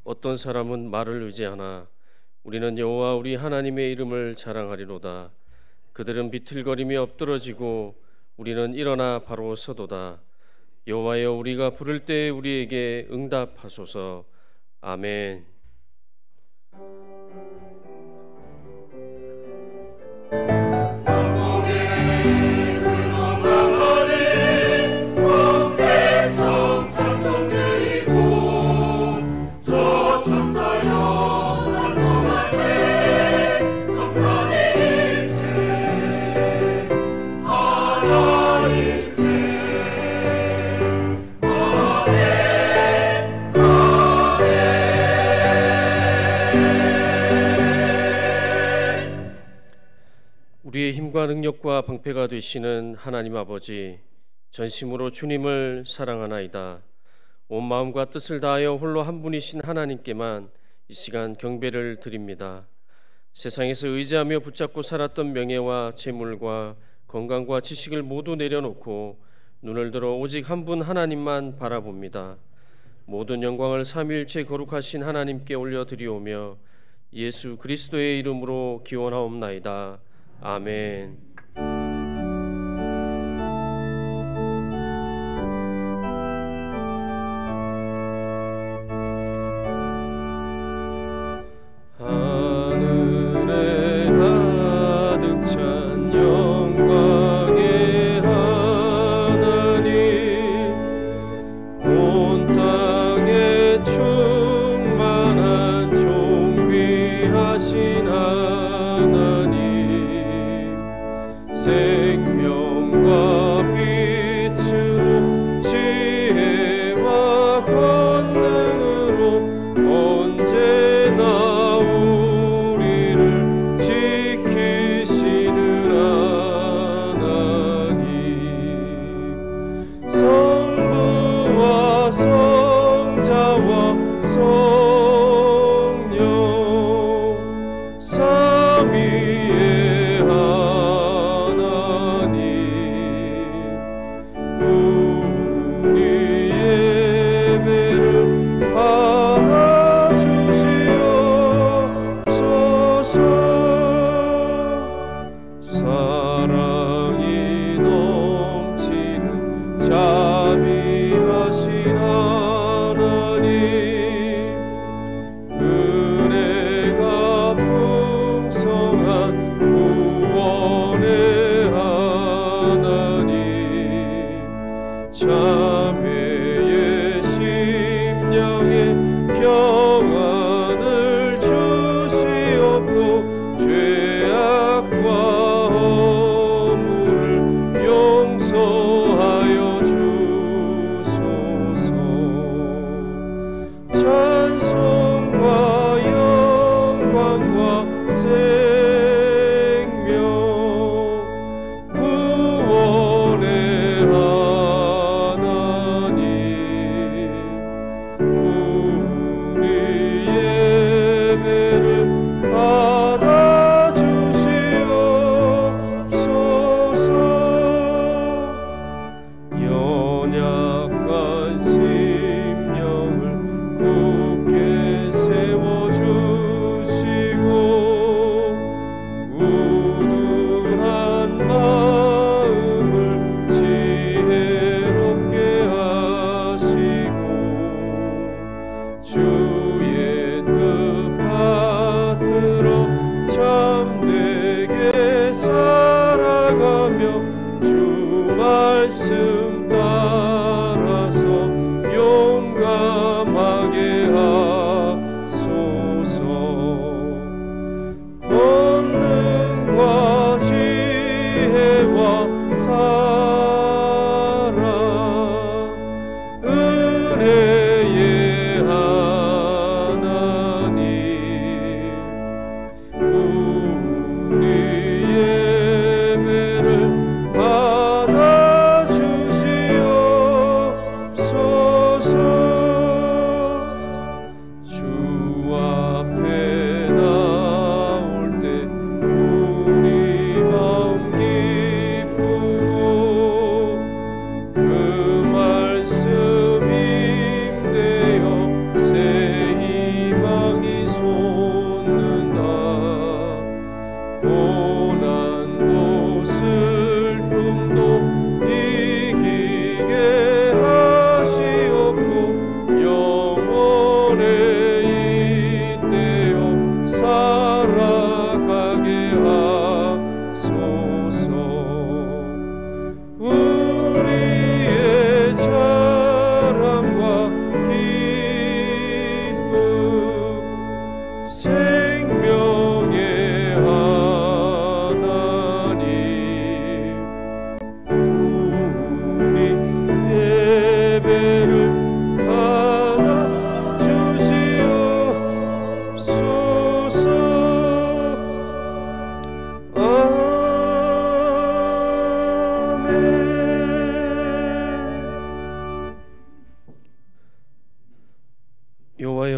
어떤 사람은 말을 의지하나 우리는 여호와 우리 하나님의 이름을 자랑하리로다. 그들은 비틀거림이 엎드러지고 우리는 일어나 바로 서도다. 여호와여, 우리가 부를 때에 우리에게 응답하소서. 아멘. 우리의 힘과 능력과 방패가 되시는 하나님 아버지, 전심으로 주님을 사랑하나이다. 온 마음과 뜻을 다하여 홀로 한 분이신 하나님께만 이 시간 경배를 드립니다. 세상에서 의지하며 붙잡고 살았던 명예와 재물과 건강과 지식을 모두 내려놓고 눈을 들어 오직 한 분 하나님만 바라봅니다. 모든 영광을 삼위일체 거룩하신 하나님께 올려드리오며 예수 그리스도의 이름으로 기원하옵나이다. 아멘. 하늘에 가득 찬 영광의 하나님, 온 땅에 충만한 존귀하신 하나님, 생명과 빛으로 지혜와 권능으로 언제나 우리를 지키시는 하나님, 성부와 성자와 성령 삼위의 하나님, 우리 예배를 받아주시옵소서. 사랑이 넘치는 자비하신 하나님, 은혜가 풍성한 구원의 하나님, 자매의 심령에 평안을 주시옵고 죄악과 허물을 용서하여 주소서. 찬송과 영광과 생명 구원의 하나님, 우리 예배를 받아주시옵소서. 연약한 심령을 굳게 세워주시고 우둔한 마음을 지혜롭게 하시고 주의 뜻 받들어 참되게 살아가며 주 말씀 따라서 용감하게 하소서. 권능과 지혜와 사랑, 은혜의 하나님, 우리 예배를 받아주시옵소서.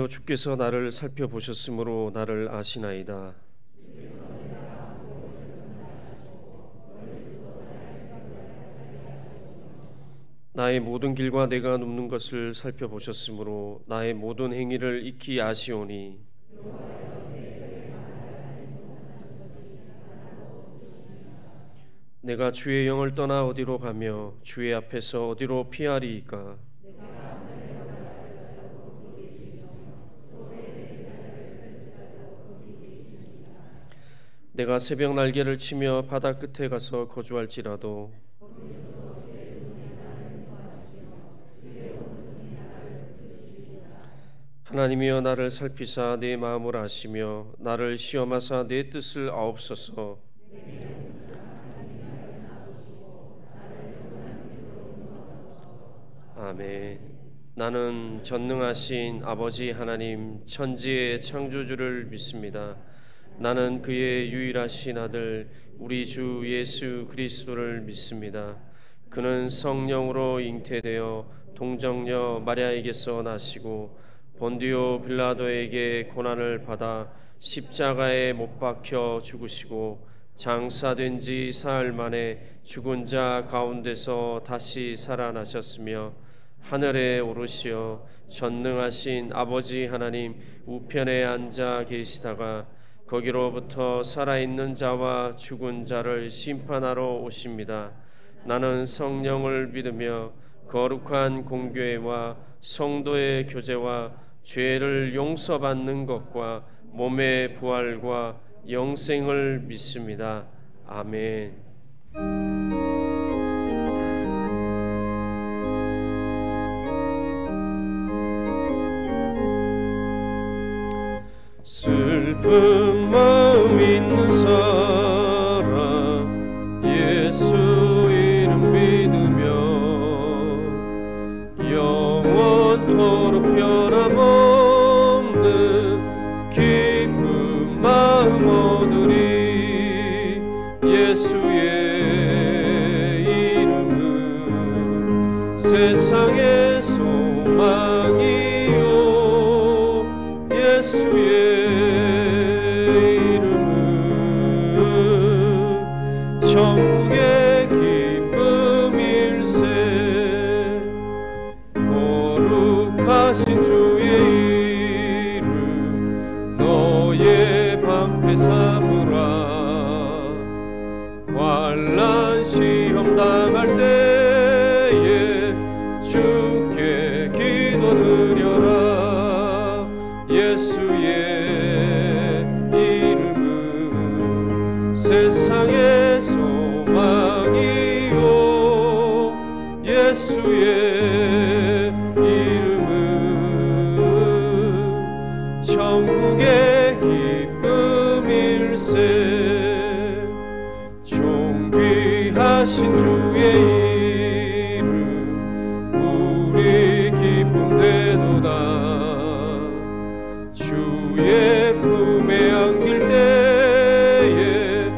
하나님이여 주께서 나를 살펴보셨으므로 나를 아시나이다. 나의 모든 길과 내가 눕는 것을 살펴보셨으므로 나의 모든 행위를 익히 아시오니 내가 주의 영을 떠나 어디로 가며 주의 앞에서 어디로 피하리이까. 내가 새벽 날개를 치며 바다 끝에 가서 거주할지라도 하나님이여 나를 살피사 내 마음을 아시며 나를 시험하사 내 뜻을 아옵소서. 아멘. 나는 전능하신 아버지 하나님 천지의 창조주를 믿습니다. 나는 그의 유일하신 아들 우리 주 예수 그리스도를 믿습니다. 그는 성령으로 잉태되어 동정녀 마리아에게서 나시고 본디오 빌라도에게 고난을 받아 십자가에 못 박혀 죽으시고 장사된 지 사흘 만에 죽은 자 가운데서 다시 살아나셨으며 하늘에 오르시어 전능하신 아버지 하나님 우편에 앉아 계시다가 거기로부터 살아있는 자와 죽은 자를 심판하러 오십니다. 나는 성령을 믿으며 거룩한 공교회와 성도의 교제와 죄를 용서받는 것과 몸의 부활과 영생을 믿습니다. 아멘. 슬픈 마음 있는 사람 예수 이름 믿으며 영원토록 변함없는 기쁜 마음 얻으리. 예수의 이름은 세상의 소망이요 예수의 천국의 기쁨일세. 거룩하신 주의 이름 너의 방패 삼으라. 환난 시험 당할 때에 주께 기도드려라. 예수의 이름은 세상의 소망이요 예수의 이름은 천국의 기쁨일세. 존귀하신 주의 이름 우리 기쁨 되도다. 주의 품에 안길 때에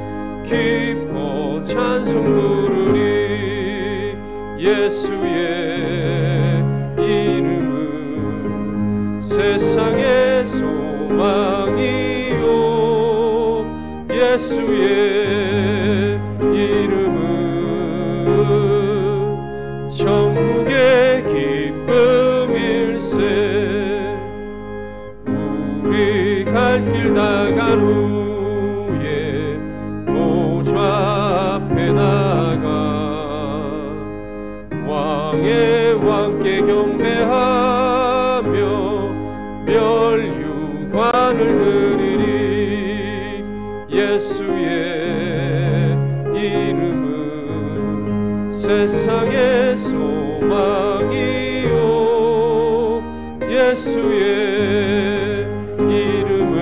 기뻐 찬송 부르리. 예수의 이름은 세상의 소망이요 예수의 이름은 천국의 기쁨일세. 우리 갈 길 다 간 후에 보좌 앞에 나가 왕의 왕께 경배하며 멸류관을 드리리. 예수의 이름은 세상의 소망이요 예수의 이름은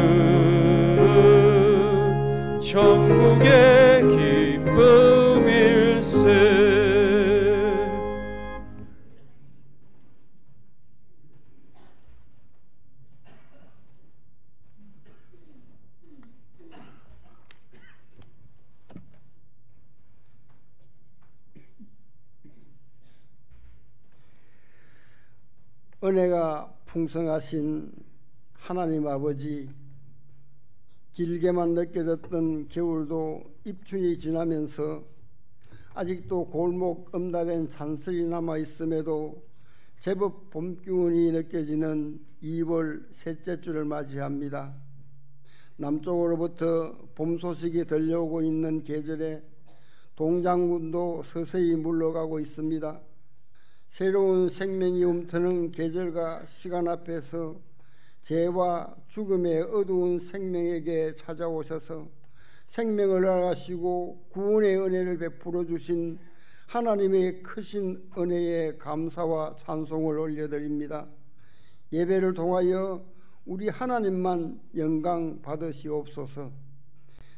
천국의 기쁨일세. 은혜가 풍성하신 하나님 아버지, 길게만 느껴졌던 겨울도 입춘이 지나면서 아직도 골목 엄달엔 잔슬이 남아 있음에도 제법 봄 기운이 느껴지는 2월 셋째 주를 맞이합니다. 남쪽으로부터 봄 소식이 들려오고 있는 계절에 동장군도 서서히 물러가고 있습니다. 새로운 생명이 움트는 계절과 시간 앞에서 죄와 죽음의 어두운 생명에게 찾아오셔서 생명을 허락하시고 구원의 은혜를 베풀어 주신 하나님의 크신 은혜에 감사와 찬송을 올려드립니다. 예배를 통하여 우리 하나님만 영광 받으시옵소서.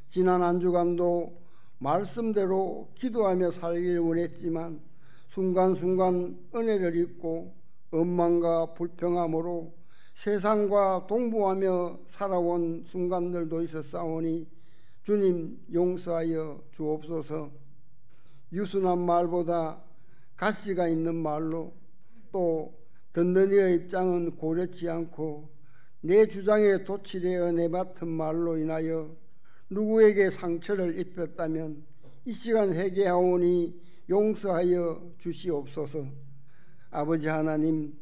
지난 한 주간도 말씀대로 기도하며 살길 원했지만 순간순간 은혜를 잊고 원망과 불평함으로 세상과 동부하며 살아온 순간들도 있었사오니 주님 용서하여 주옵소서. 유순한 말보다 가시가 있는 말로 또 듣는 이의 입장은 고려치 않고 내 주장에 도취되어 내맡은 말로 인하여 누구에게 상처를 입혔다면 이 시간 회개하오니 용서하여 주시옵소서. 아버지 하나님,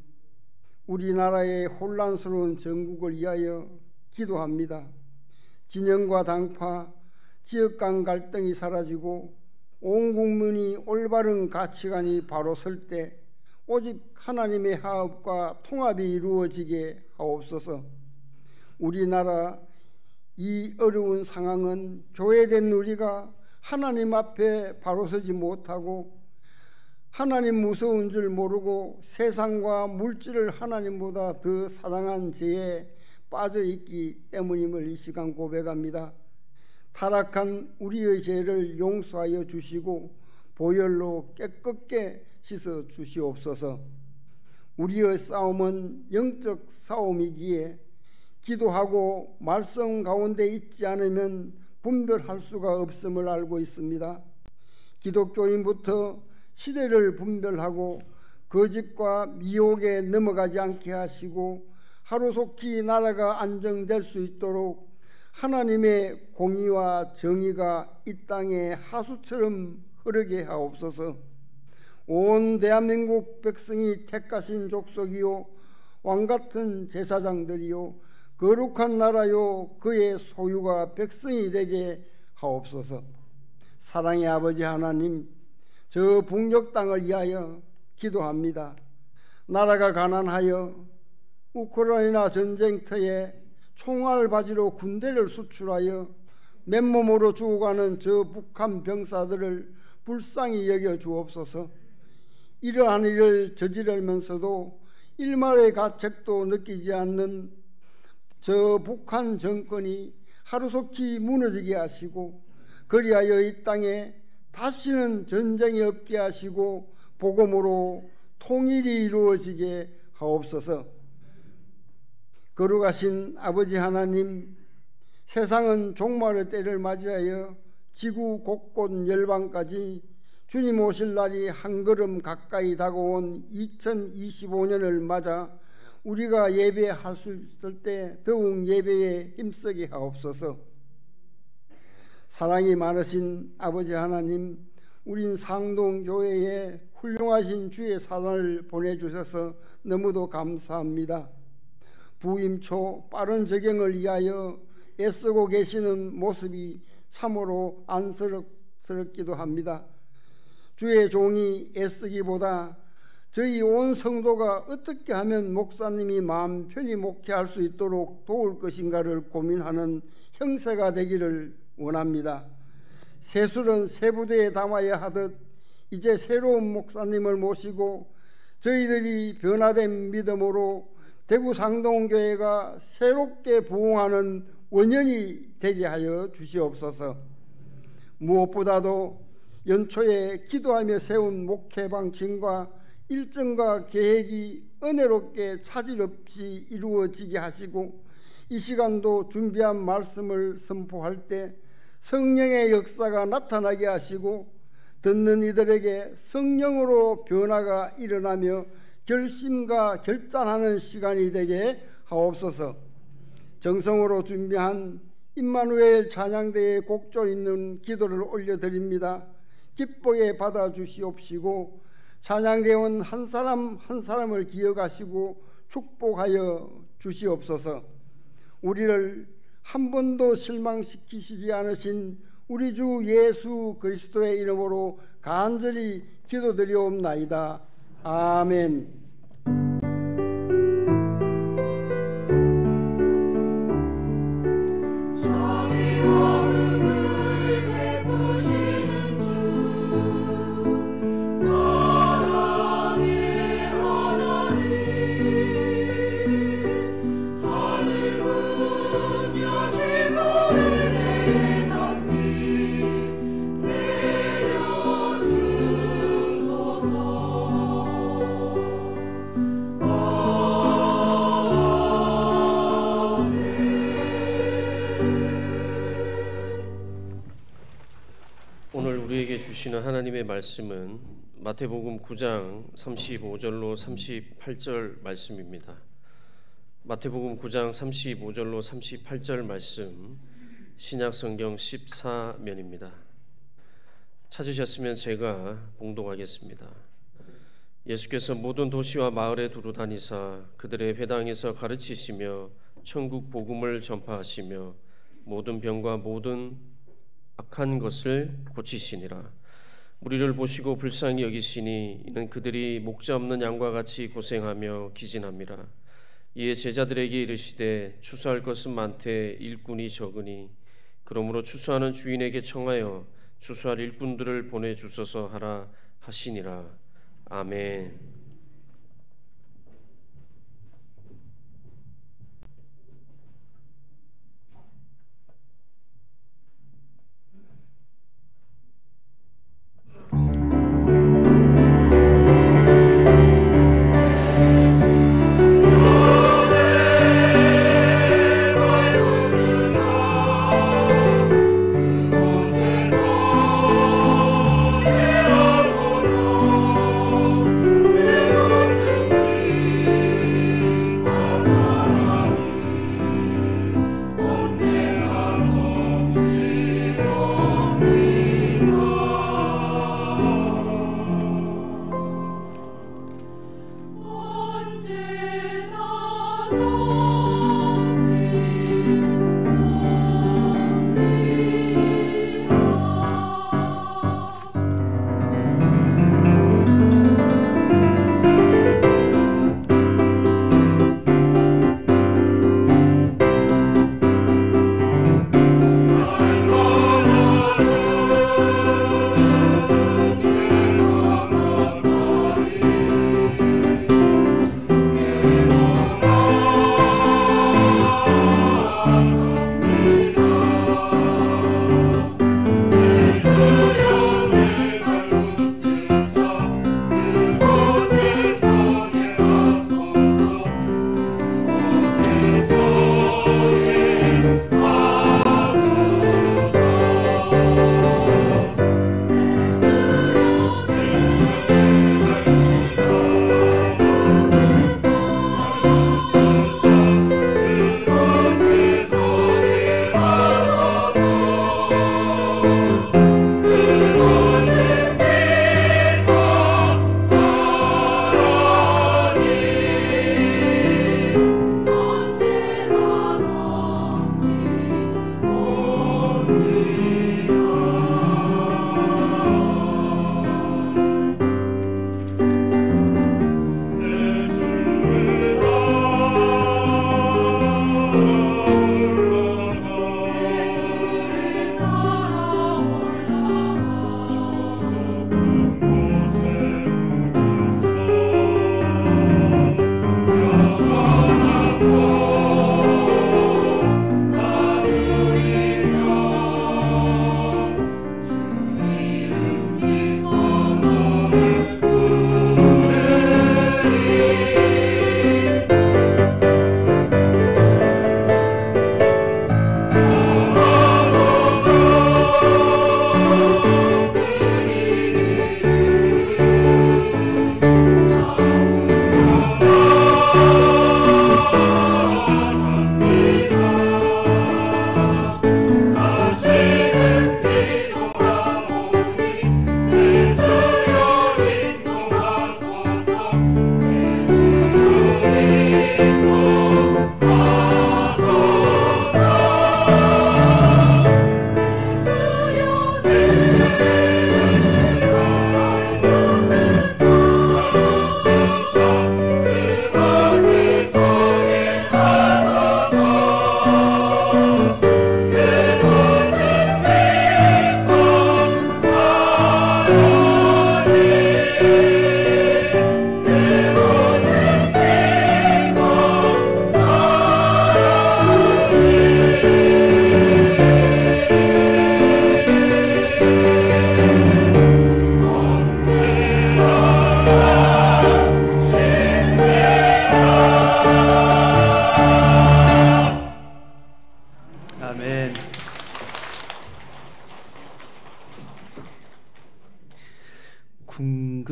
우리나라의 혼란스러운 정국을 위하여 기도합니다. 진영과 당파, 지역 간 갈등이 사라지고 온 국민이 올바른 가치관이 바로 설 때 오직 하나님의 화합과 통합이 이루어지게 하옵소서. 우리나라 이 어려운 상황은 교회된 우리가 하나님 앞에 바로 서지 못하고 하나님 무서운 줄 모르고 세상과 물질을 하나님보다 더 사랑한 죄에 빠져 있기 때문임을 이 시간 고백합니다. 타락한 우리의 죄를 용서하여 주시고 보혈로 깨끗게 씻어 주시옵소서. 우리의 싸움은 영적 싸움이기에 기도하고 말씀 가운데 있지 않으면 분별할 수가 없음을 알고 있습니다. 기독교인부터 시대를 분별하고 거짓과 미혹에 넘어가지 않게 하시고 하루속히 나라가 안정될 수 있도록 하나님의 공의와 정의가 이 땅에 하수처럼 흐르게 하옵소서. 온 대한민국 백성이 택하신 족속이요 왕같은 제사장들이요 거룩한 나라요 그의 소유가 백성이 되게 하옵소서. 사랑의 아버지 하나님, 저 북녘 땅을 위하여 기도합니다. 나라가 가난하여 우크라이나 전쟁터에 총알 바지로 군대를 수출하여 맨몸으로 죽어가는 저 북한 병사들을 불쌍히 여겨 주옵소서. 이러한 일을 저지르면서도 일말의 가책도 느끼지 않는 저 북한 정권이 하루속히 무너지게 하시고 그리하여 이 땅에 다시는 전쟁이 없게 하시고 복음으로 통일이 이루어지게 하옵소서. 거룩하신 아버지 하나님, 세상은 종말의 때를 맞이하여 지구 곳곳 열방까지 주님 오실 날이 한 걸음 가까이 다가온 2025년을 맞아 우리가 예배할 수 있을 때 더욱 예배에 힘쓰게 하옵소서. 사랑이 많으신 아버지 하나님, 우린 상동교회에 훌륭하신 주의 사랑을 보내주셔서 너무도 감사합니다. 부임 초 빠른 적용을 위하여 애쓰고 계시는 모습이 참으로 안쓰럽기도 합니다. 주의 종이 애쓰기보다 저희 온 성도가 어떻게 하면 목사님이 마음 편히 목회할 수 있도록 도울 것인가를 고민하는 형세가 되기를 원합니다. 세술은 세부대에 담아야 하듯 이제 새로운 목사님을 모시고 저희들이 변화된 믿음으로 대구 상동교회가 새롭게 부흥하는 원년이 되게 하여 주시옵소서. 무엇보다도 연초에 기도하며 세운 목회 방침과 일정과 계획이 은혜롭게 차질 없이 이루어지게 하시고 이 시간도 준비한 말씀을 선포할 때 성령의 역사가 나타나게 하시고 듣는 이들에게 성령으로 변화가 일어나며 결심과 결단하는 시간이 되게 하옵소서. 정성으로 준비한 임마누엘 찬양대에 곡조 있는 기도를 올려드립니다. 기쁘게 받아주시옵시고 찬양대원 한 사람 한 사람을 기억하시고 축복하여 주시옵소서. 우리를 한 번도 실망시키시지 않으신 우리 주 예수 그리스도의 이름으로 간절히 기도드리옵나이다. 아멘. 오늘 우리에게 주시는 하나님의 말씀은 마태복음 9장 35절로 38절 말씀입니다. 마태복음 9장 35절로 38절 말씀, 신약성경 14면입니다. 찾으셨으면 제가 봉독하겠습니다. 예수께서 모든 도시와 마을에 두루 다니사 그들의 회당에서 가르치시며 천국 복음을 전파하시며 모든 병과 모든 악한 것을 고치시니라. 무리를 보시고 불쌍히 여기시니 이는 그들이 목자 없는 양과 같이 고생하며 기진함이라. 이에 제자들에게 이르시되 추수할 것은 많되 일꾼이 적으니 그러므로 추수하는 주인에게 청하여 추수할 일꾼들을 보내주소서 하라 하시니라. 아멘. 내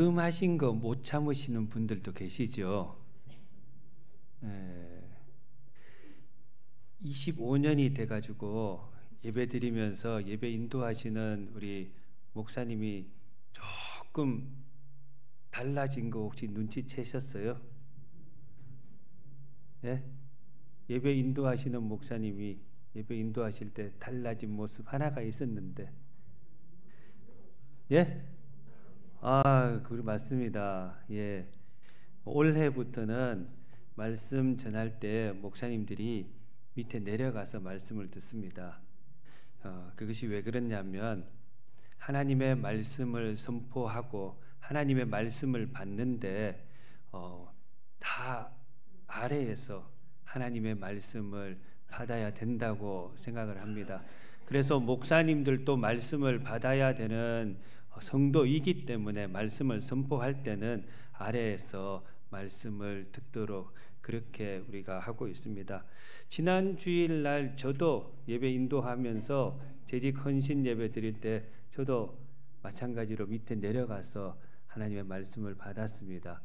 음하신 거 못 참으시는 분들도 계시죠. 25년이 돼가지고 예배 드리면서 예배 인도하시는 우리 목사님이 조금 달라진 거 혹시 눈치채셨어요? 예? 예배 인도하시는 목사님이 예배 인도하실 때 달라진 모습 하나가 있었는데, 예? 그래 맞습니다. 예. 올해부터는 말씀 전할 때 목사님들이 밑에 내려가서 말씀을 듣습니다. 그것이 왜 그러냐면 하나님의 말씀을 선포하고 하나님의 말씀을 받는데 다 아래에서 하나님의 말씀을 받아야 된다고 생각을 합니다. 그래서 목사님들도 말씀을 받아야 되는 성도이기 때문에 말씀을 선포할 때는 아래에서 말씀을 듣도록 그렇게 우리가 하고 있습니다. 지난 주일날 저도 예배 인도하면서 재직 헌신 예배 드릴 때 저도 마찬가지로 밑에 내려가서 하나님의 말씀을 받았습니다.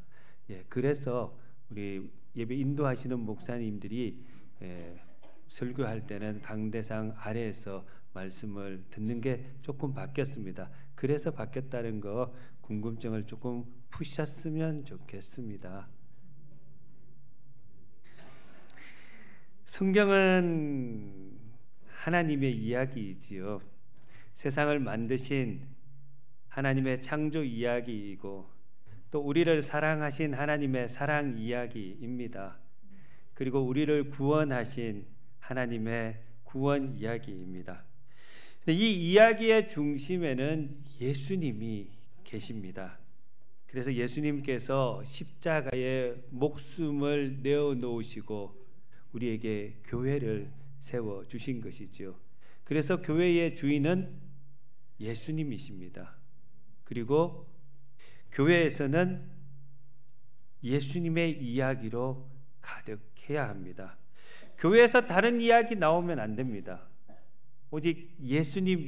예, 그래서 우리 예배 인도하시는 목사님들이 설교할 때는 강대상 아래에서 말씀을 듣는 게 조금 바뀌었습니다. 그래서 바뀌었다는 거 궁금증을 조금 푸셨으면 좋겠습니다. 성경은 하나님의 이야기이지요. 세상을 만드신 하나님의 창조 이야기이고 또 우리를 사랑하신 하나님의 사랑 이야기입니다. 그리고 우리를 구원하신 하나님의 구원 이야기입니다. 이 이야기의 중심에는 예수님이 계십니다. 그래서 예수님께서 십자가에 목숨을 내어 놓으시고 우리에게 교회를 세워 주신 것이죠. 그래서 교회의 주인은 예수님이십니다. 그리고 교회에서는 예수님의 이야기로 가득해야 합니다. 교회에서 다른 이야기 나오면 안 됩니다. 오직 예수님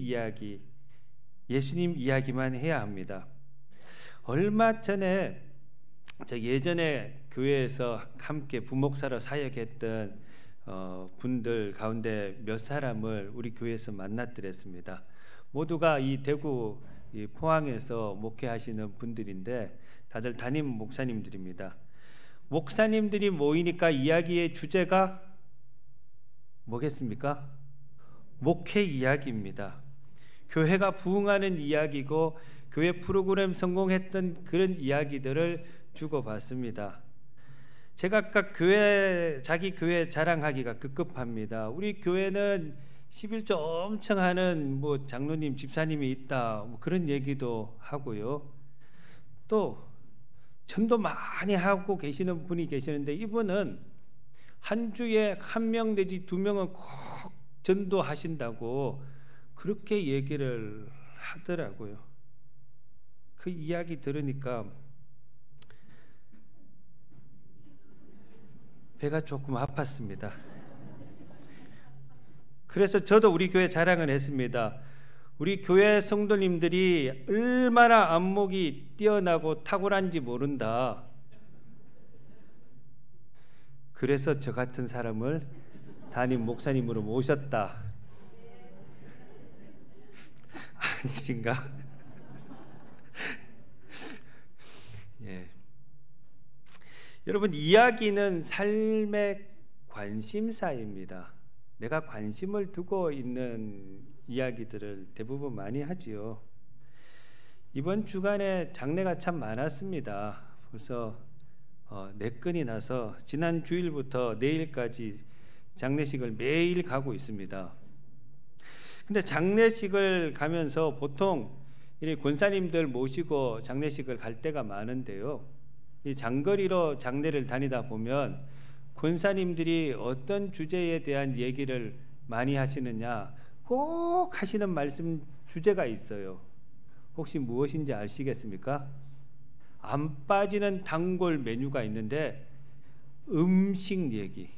이야기만 해야 합니다. 얼마 전에 예전에 교회에서 함께 부목사로 사역했던 분들 가운데 몇 사람을 우리 교회에서 만나드렸습니다. 모두가 이 대구 이 포항에서 목회하시는 분들인데 다들 담임 목사님들입니다. 목사님들이 모이니까 이야기의 주제가 뭐겠습니까? 목회 이야기입니다. 교회가 부흥하는 이야기고 교회 프로그램 성공했던 그런 이야기들을 주고받습니다. 제가 아까 자기 교회 자랑하기가 급급합니다. 우리 교회는 11조 엄청 하는 장로님, 집사님이 있다 그런 얘기도 하고요. 또 전도 많이 하고 계시는 분이 계시는데 이분은 한 주에 1명 내지 2명은 꼭 전도하신다고 그렇게 얘기를 하더라고요. 그 이야기 들으니까 배가 조금 아팠습니다. 그래서 저도 우리 교회 자랑을 했습니다. 우리 교회 성도님들이 얼마나 안목이 뛰어나고 탁월한지 모른다. 그래서 저 같은 사람을 담임 목사님으로 모셨다. 아니신가? 예. 여러분, 이야기는 삶의 관심사입니다. 내가 관심을 두고 있는 이야기들을 대부분 많이 하지요. 이번 주간에 장례가 참 많았습니다. 벌써 4건이 나서 지난 주일부터 내일까지 장례식을 매일 가고 있습니다. 근데 장례식을 가면서 보통 이 권사님들 모시고 장례식을 갈 때가 많은데요. 이 장거리로 장례를 다니다 보면 권사님들이 어떤 주제에 대한 얘기를 많이 하시느냐 꼭 하시는 말씀 주제가 있어요. 혹시 무엇인지 아시겠습니까? 안 빠지는 단골 메뉴가 있는데 음식 얘기.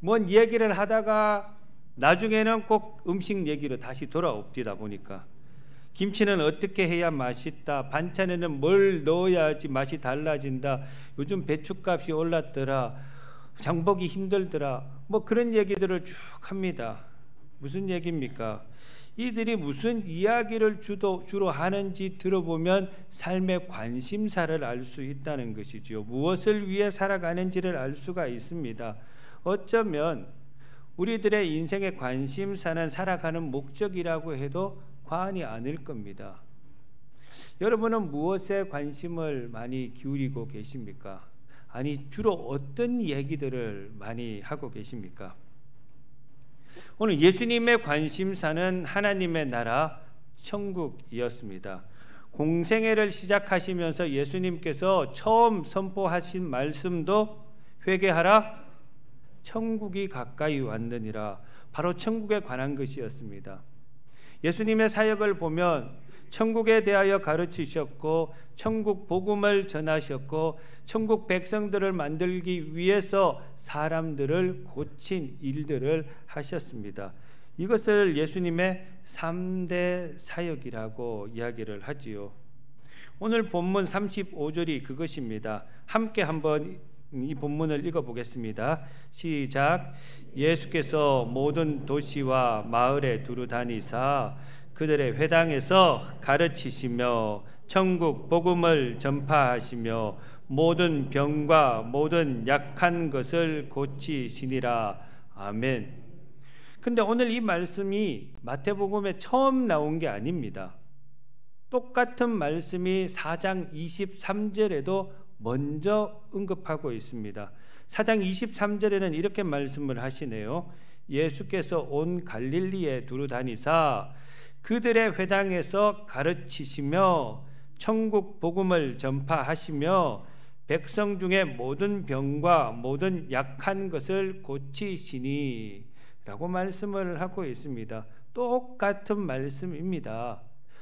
뭔 얘기를 하다가 나중에는 꼭 음식 얘기로 다시 돌아옵디다 보니까 김치는 어떻게 해야 맛있다. 반찬에는 뭘 넣어야지 맛이 달라진다. 요즘 배추값이 올랐더라. 장보기 힘들더라. 뭐 그런 얘기들을 쭉 합니다. 무슨 얘기입니까? 이들이 무슨 이야기를 주로 하는지 들어보면 삶의 관심사를 알 수 있다는 것이죠. 무엇을 위해 살아가는지를 알 수가 있습니다. 어쩌면 우리들의 인생의 관심사는 살아가는 목적이라고 해도 과언이 아닐 겁니다. 여러분은 무엇에 관심을 많이 기울이고 계십니까? 아니, 주로 어떤 얘기들을 많이 하고 계십니까? 오늘 예수님의 관심사는 하나님의 나라, 천국이었습니다. 공생애를 시작하시면서 예수님께서 처음 선포하신 말씀도 회개하라, 천국이 가까이 왔느니라. 바로 천국에 관한 것이었습니다. 예수님의 사역을 보면 천국에 대하여 가르치셨고 천국 복음을 전하셨고 천국 백성들을 만들기 위해서 사람들을 고친 일들을 하셨습니다. 이것을 예수님의 3대 사역이라고 이야기를 하지요. 오늘 본문 35절이 그것입니다. 함께 한번 이 본문을 읽어보겠습니다. 시작. 예수께서 모든 도시와 마을에 두루 다니사 그들의 회당에서 가르치시며 천국 복음을 전파하시며 모든 병과 모든 약한 것을 고치시니라. 아멘. 근데 오늘 이 말씀이 마태복음에 처음 나온 게 아닙니다. 똑같은 말씀이 4장 23절에도 먼저 언급하고 있습니다. 4장 23절에는 이렇게 말씀을 하시네요. 예수께서 온 갈릴리에 두루 다니사 그들의 회당에서 가르치시며 천국 복음을 전파하시며 백성 중에 모든 병과 모든 약한 것을 고치시니 라고 말씀을 하고 있습니다. 똑같은 말씀입니다.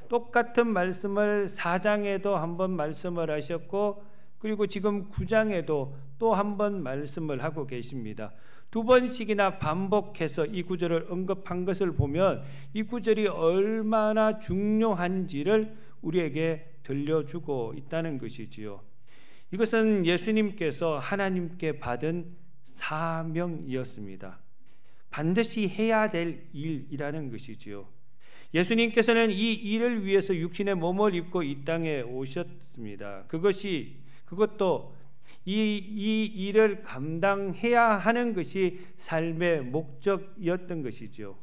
똑같은 말씀을 4장에도 한번 말씀을 하셨고 그리고 지금 9장에도 또 한 번 말씀을 하고 계십니다. 2번씩이나 반복해서 이 구절을 언급한 것을 보면 이 구절이 얼마나 중요한지를 우리에게 들려주고 있다는 것이지요. 이것은 예수님께서 하나님께 받은 사명이었습니다. 반드시 해야 될 일이라는 것이지요. 예수님께서는 이 일을 위해서 육신의 몸을 입고 이 땅에 오셨습니다. 그것도 이 일을 감당해야 하는 것이 삶의 목적이었던 것이죠.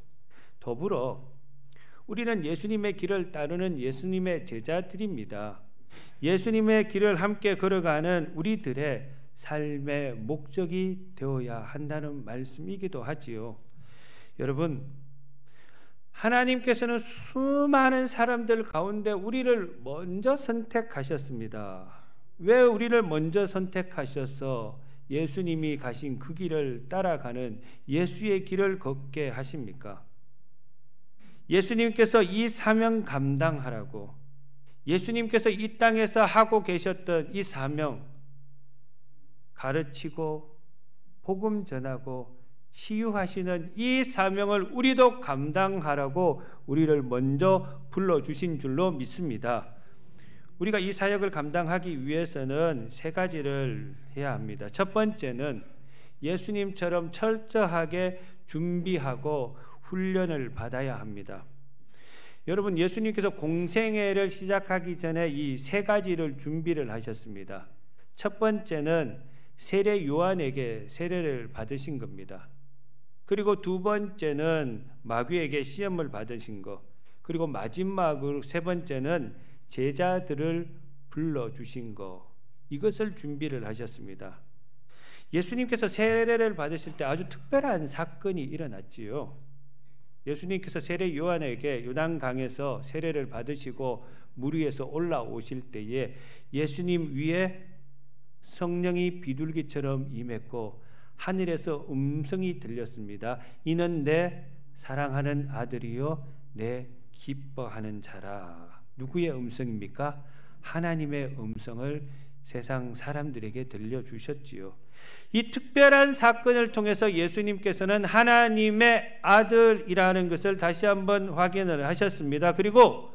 더불어 우리는 예수님의 길을 따르는 예수님의 제자들입니다. 예수님의 길을 함께 걸어가는 우리들의 삶의 목적이 되어야 한다는 말씀이기도 하지요. 여러분, 하나님께서는 수많은 사람들 가운데 우리를 먼저 선택하셨습니다. 왜 우리를 먼저 선택하셔서 예수님이 가신 그 길을 따라가는 예수의 길을 걷게 하십니까? 예수님께서 이 사명 감당하라고 예수님께서 이 땅에서 하고 계셨던 이 사명, 가르치고 복음 전하고 치유하시는 이 사명을 우리도 감당하라고 우리를 먼저 불러주신 줄로 믿습니다. 우리가 이 사역을 감당하기 위해서는 3가지를 해야 합니다. 첫 번째는 예수님처럼 철저하게 준비하고 훈련을 받아야 합니다. 여러분, 예수님께서 공생애를 시작하기 전에 이 3가지를 준비를 하셨습니다. 첫 번째는 세례 요한에게 세례를 받으신 겁니다. 그리고 2번째는 마귀에게 시험을 받으신 것, 그리고 마지막으로 3번째는 제자들을 불러주신 것, 이것을 준비를 하셨습니다. 예수님께서 세례를 받으실 때 아주 특별한 사건이 일어났지요. 예수님께서 세례 요한에게 요단강에서 세례를 받으시고 물 위에서 올라오실 때에 예수님 위에 성령이 비둘기처럼 임했고 하늘에서 음성이 들렸습니다. 이는 내 사랑하는 아들이요 내 기뻐하는 자라. 누구의 음성입니까? 하나님의 음성을 세상 사람들에게 들려주셨지요. 이 특별한 사건을 통해서 예수님께서는 하나님의 아들이라는 것을 다시 한번 확인을 하셨습니다. 그리고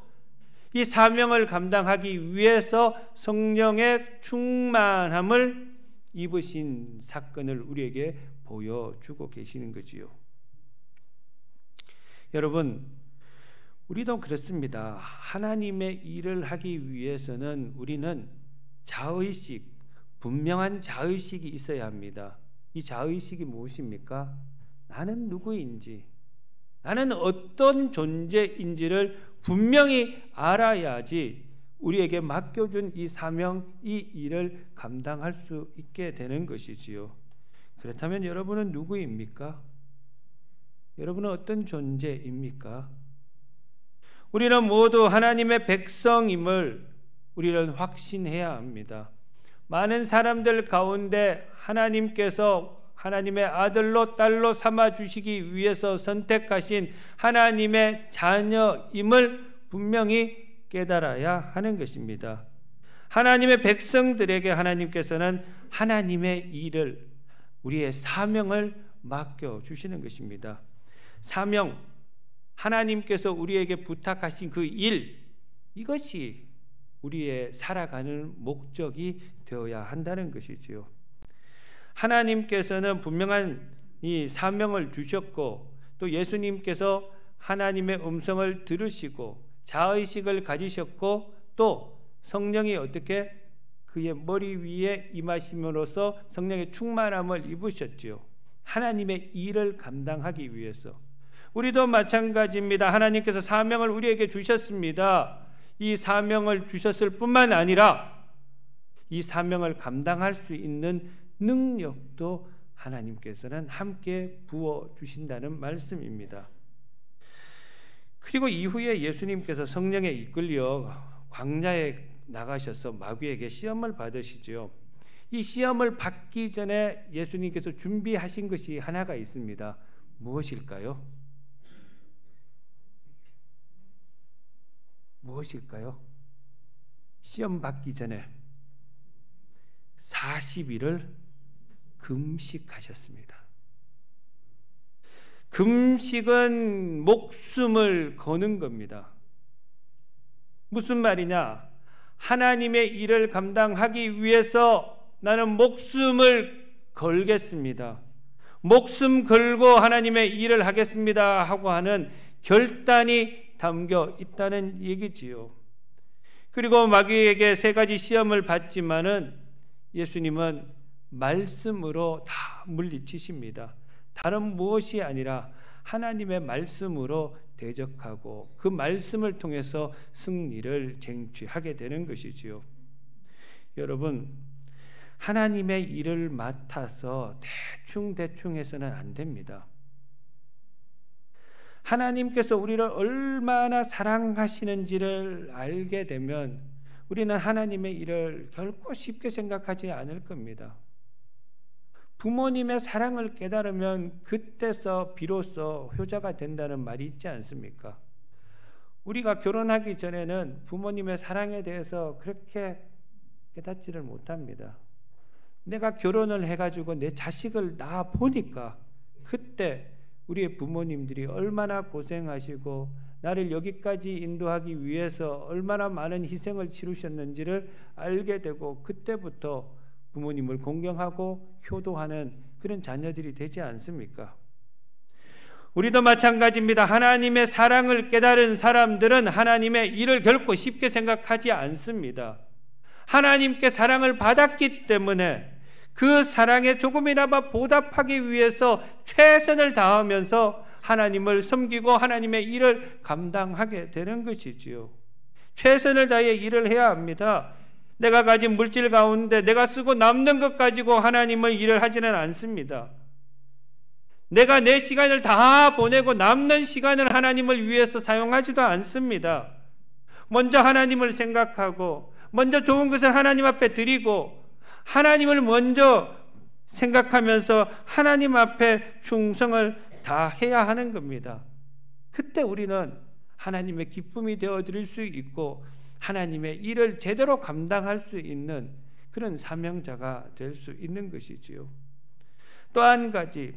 이 사명을 감당하기 위해서 성령의 충만함을 입으신 사건을 우리에게 보여주고 계시는 거지요. 여러분, 우리도 그렇습니다. 하나님의 일을 하기 위해서는 우리는 자의식, 분명한 자의식이 있어야 합니다. 이 자의식이 무엇입니까? 나는 누구인지, 나는 어떤 존재인지를 분명히 알아야지 우리에게 맡겨준 이 사명, 이 일을 감당할 수 있게 되는 것이지요. 그렇다면 여러분은 누구입니까? 여러분은 어떤 존재입니까? 우리는 모두 하나님의 백성임을 우리는 확신해야 합니다. 많은 사람들 가운데 하나님께서 하나님의 아들로 딸로 삼아주시기 위해서 선택하신 하나님의 자녀임을 분명히 깨달아야 하는 것입니다. 하나님의 백성들에게 하나님께서는 하나님의 일을, 우리의 사명을 맡겨주시는 것입니다. 사명, 하나님께서 우리에게 부탁하신 그 일, 이것이 우리의 살아가는 목적이 되어야 한다는 것이지요. 하나님께서는 분명한 이 사명을 주셨고, 또 예수님께서 하나님의 음성을 들으시고 자의식을 가지셨고, 또 성령이 어떻게 그의 머리 위에 임하심으로써 성령의 충만함을 입으셨지요. 하나님의 일을 감당하기 위해서. 우리도 마찬가지입니다. 하나님께서 사명을 우리에게 주셨습니다. 이 사명을 주셨을 뿐만 아니라 이 사명을 감당할 수 있는 능력도 하나님께서는 함께 부어주신다는 말씀입니다. 그리고 이후에 예수님께서 성령에 이끌려 광야에 나가셔서 마귀에게 시험을 받으시죠. 이 시험을 받기 전에 예수님께서 준비하신 것이 하나가 있습니다. 무엇일까요? 무엇일까요? 시험 받기 전에 40일을 금식하셨습니다. 금식은 목숨을 거는 겁니다. 무슨 말이냐? 하나님의 일을 감당하기 위해서 나는 목숨을 걸겠습니다. 목숨 걸고 하나님의 일을 하겠습니다 하고 하는 결단이 담겨 있다는 얘기지요. 그리고 마귀에게 3가지 시험을 받지만은 예수님은 말씀으로 다 물리치십니다. 다른 무엇이 아니라 하나님의 말씀으로 대적하고 그 말씀을 통해서 승리를 쟁취하게 되는 것이지요. 여러분, 하나님의 일을 맡아서 대충 해서는 안 됩니다. 하나님께서 우리를 얼마나 사랑하시는지를 알게 되면 우리는 하나님의 일을 결코 쉽게 생각하지 않을 겁니다. 부모님의 사랑을 깨달으면 그때서 비로소 효자가 된다는 말이 있지 않습니까? 우리가 결혼하기 전에는 부모님의 사랑에 대해서 그렇게 깨닫지를 못합니다. 내가 결혼을 해가지고 내 자식을 낳아 보니까 그때 우리의 부모님들이 얼마나 고생하시고 나를 여기까지 인도하기 위해서 얼마나 많은 희생을 치르셨는지를 알게 되고 그때부터 부모님을 공경하고 효도하는 그런 자녀들이 되지 않습니까? 우리도 마찬가지입니다. 하나님의 사랑을 깨달은 사람들은 하나님의 일을 결코 쉽게 생각하지 않습니다. 하나님께 사랑을 받았기 때문에 그 사랑에 조금이나마 보답하기 위해서 최선을 다하면서 하나님을 섬기고 하나님의 일을 감당하게 되는 것이지요. 최선을 다해 일을 해야 합니다. 내가 가진 물질 가운데 내가 쓰고 남는 것 가지고 하나님의 일을 하지는 않습니다. 내가 내 시간을 다 보내고 남는 시간을 하나님을 위해서 사용하지도 않습니다. 먼저 하나님을 생각하고 먼저 좋은 것을 하나님 앞에 드리고 하나님을 먼저 생각하면서 하나님 앞에 충성을 다 해야 하는 겁니다. 그때 우리는 하나님의 기쁨이 되어드릴 수 있고 하나님의 일을 제대로 감당할 수 있는 그런 사명자가 될 수 있는 것이지요. 또 한 가지,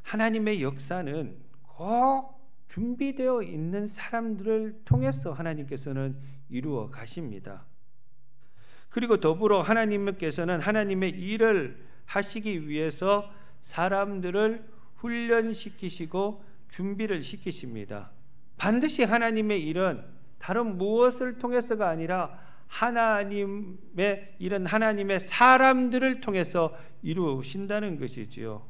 하나님의 역사는 꼭 준비되어 있는 사람들을 통해서 하나님께서는 이루어 가십니다. 그리고 더불어 하나님께서는 하나님의 일을 하시기 위해서 사람들을 훈련시키시고 준비를 시키십니다. 반드시 하나님의 일은 다른 무엇을 통해서가 아니라 하나님의 일은 하나님의 사람들을 통해서 이루신다는 것이지요.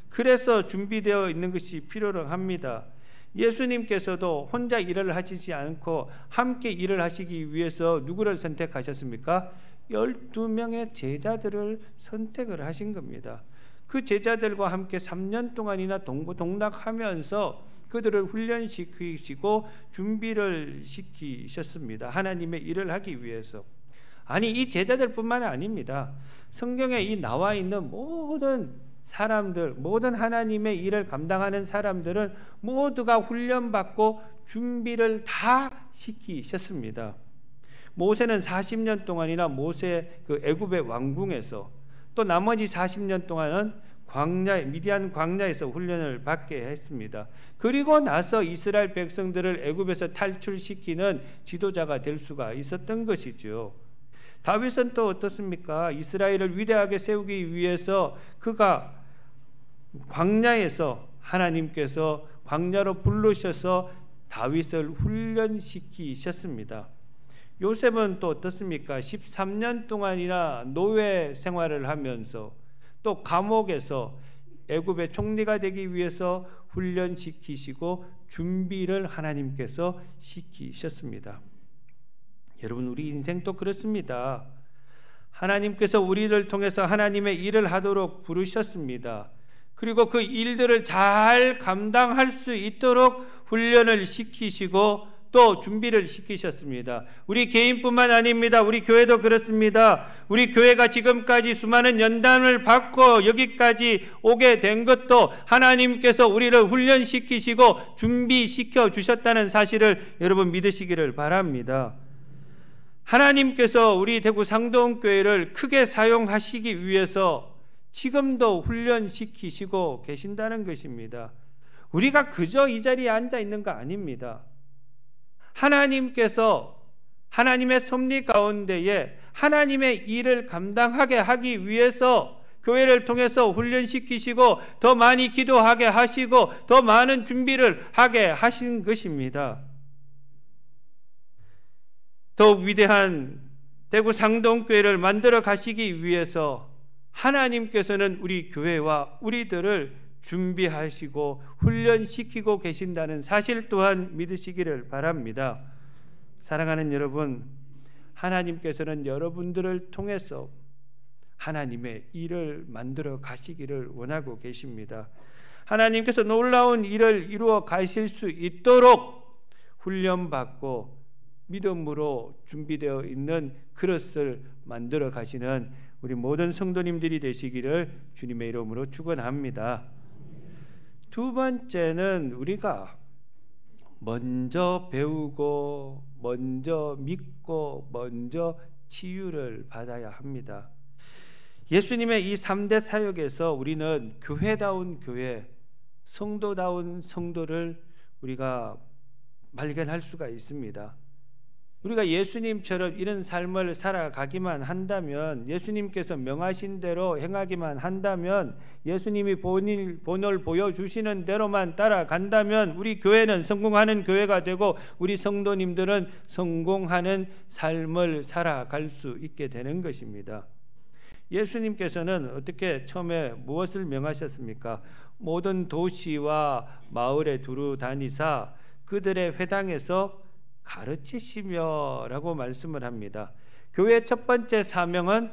그래서 준비되어 있는 것이 필요로 합니다. 예수님께서도 혼자 일을 하시지 않고 함께 일을 하시기 위해서 누구를 선택하셨습니까? 12명의 제자들을 선택을 하신 겁니다. 그 제자들과 함께 3년 동안이나 동고동락하면서 그들을 훈련시키시고 준비를 시키셨습니다. 하나님의 일을 하기 위해서. 아니, 이 제자들뿐만 아닙니다. 성경에 이 나와 있는 모든 사람들, 모든 하나님의 일을 감당하는 사람들은 모두가 훈련받고 준비를 다 시키셨습니다. 모세는 40년 동안이나 모세 그 애굽의 왕궁에서, 또 나머지 40년 동안은 미디안 광야에서 훈련을 받게 했습니다. 그리고 나서 이스라엘 백성들을 애굽에서 탈출시키는 지도자가 될 수가 있었던 것이죠. 다윗은 또 어떻습니까? 이스라엘을 위대하게 세우기 위해서 그가 광야에서 하나님께서 광야로 부르셔서 다윗을 훈련시키셨습니다. 요셉은 또 어떻습니까? 13년 동안이나 노예 생활을 하면서 또 감옥에서 애굽의 총리가 되기 위해서 훈련시키시고 준비를 하나님께서 시키셨습니다. 여러분, 우리 인생도 그렇습니다. 하나님께서 우리를 통해서 하나님의 일을 하도록 부르셨습니다. 그리고 그 일들을 잘 감당할 수 있도록 훈련을 시키시고 또 준비를 시키셨습니다. 우리 개인뿐만 아닙니다. 우리 교회도 그렇습니다. 우리 교회가 지금까지 수많은 연단을 받고 여기까지 오게 된 것도 하나님께서 우리를 훈련시키시고 준비시켜 주셨다는 사실을 여러분 믿으시기를 바랍니다. 하나님께서 우리 대구 상동교회를 크게 사용하시기 위해서 지금도 훈련시키시고 계신다는 것입니다. 우리가 그저 이 자리에 앉아 있는 거 아닙니다. 하나님께서 하나님의 섭리 가운데에 하나님의 일을 감당하게 하기 위해서 교회를 통해서 훈련시키시고 더 많이 기도하게 하시고 더 많은 준비를 하게 하신 것입니다. 더욱 위대한 대구 상동교회를 만들어 가시기 위해서 하나님께서는 우리 교회와 우리들을 준비하시고 훈련시키고 계신다는 사실 또한 믿으시기를 바랍니다. 사랑하는 여러분, 하나님께서는 여러분들을 통해서 하나님의 일을 만들어 가시기를 원하고 계십니다. 하나님께서 놀라운 일을 이루어 가실 수 있도록 훈련받고 믿음으로 준비되어 있는 그릇을 만들어 가시는 우리 모든 성도님들이 되시기를 주님의 이름으로 축원합니다. 두 번째는 우리가 먼저 배우고 먼저 믿고 먼저 치유를 받아야 합니다. 예수님의 이 3대 사역에서 우리는 교회다운 교회, 성도다운 성도를 우리가 발견할 수가 있습니다. 우리가 예수님처럼 이런 삶을 살아가기만 한다면, 예수님께서 명하신 대로 행하기만 한다면, 예수님이 본을 보여주시는 대로만 따라간다면 우리 교회는 성공하는 교회가 되고 우리 성도님들은 성공하는 삶을 살아갈 수 있게 되는 것입니다. 예수님께서는 어떻게 처음에 무엇을 명하셨습니까? 모든 도시와 마을에 두루 다니사 그들의 회당에서 가르치시며 라고 말씀을 합니다. 교회의 첫 번째 사명은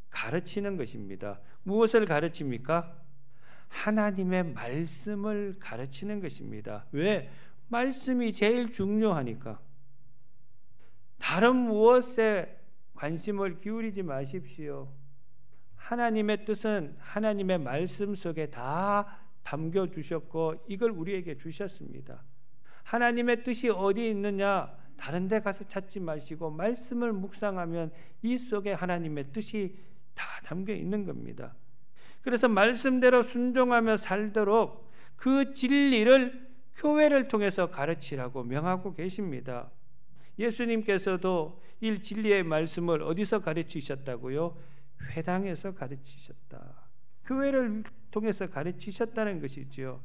가르치는 것입니다. 무엇을 가르칩니까? 하나님의 말씀을 가르치는 것입니다. 왜? 말씀이 제일 중요하니까. 다른 무엇에 관심을 기울이지 마십시오. 하나님의 뜻은 하나님의 말씀 속에 다 담겨주셨고 이걸 우리에게 주셨습니다. 하나님의 뜻이 어디 있느냐? 다른 데 가서 찾지 마시고 말씀을 묵상하면 이 속에 하나님의 뜻이 다 담겨 있는 겁니다. 그래서 말씀대로 순종하며 살도록 그 진리를 교회를 통해서 가르치라고 명하고 계십니다. 예수님께서도 이 진리의 말씀을 어디서 가르치셨다고요? 회당에서 가르치셨다. 교회를 통해서 가르치셨다는 것이지요.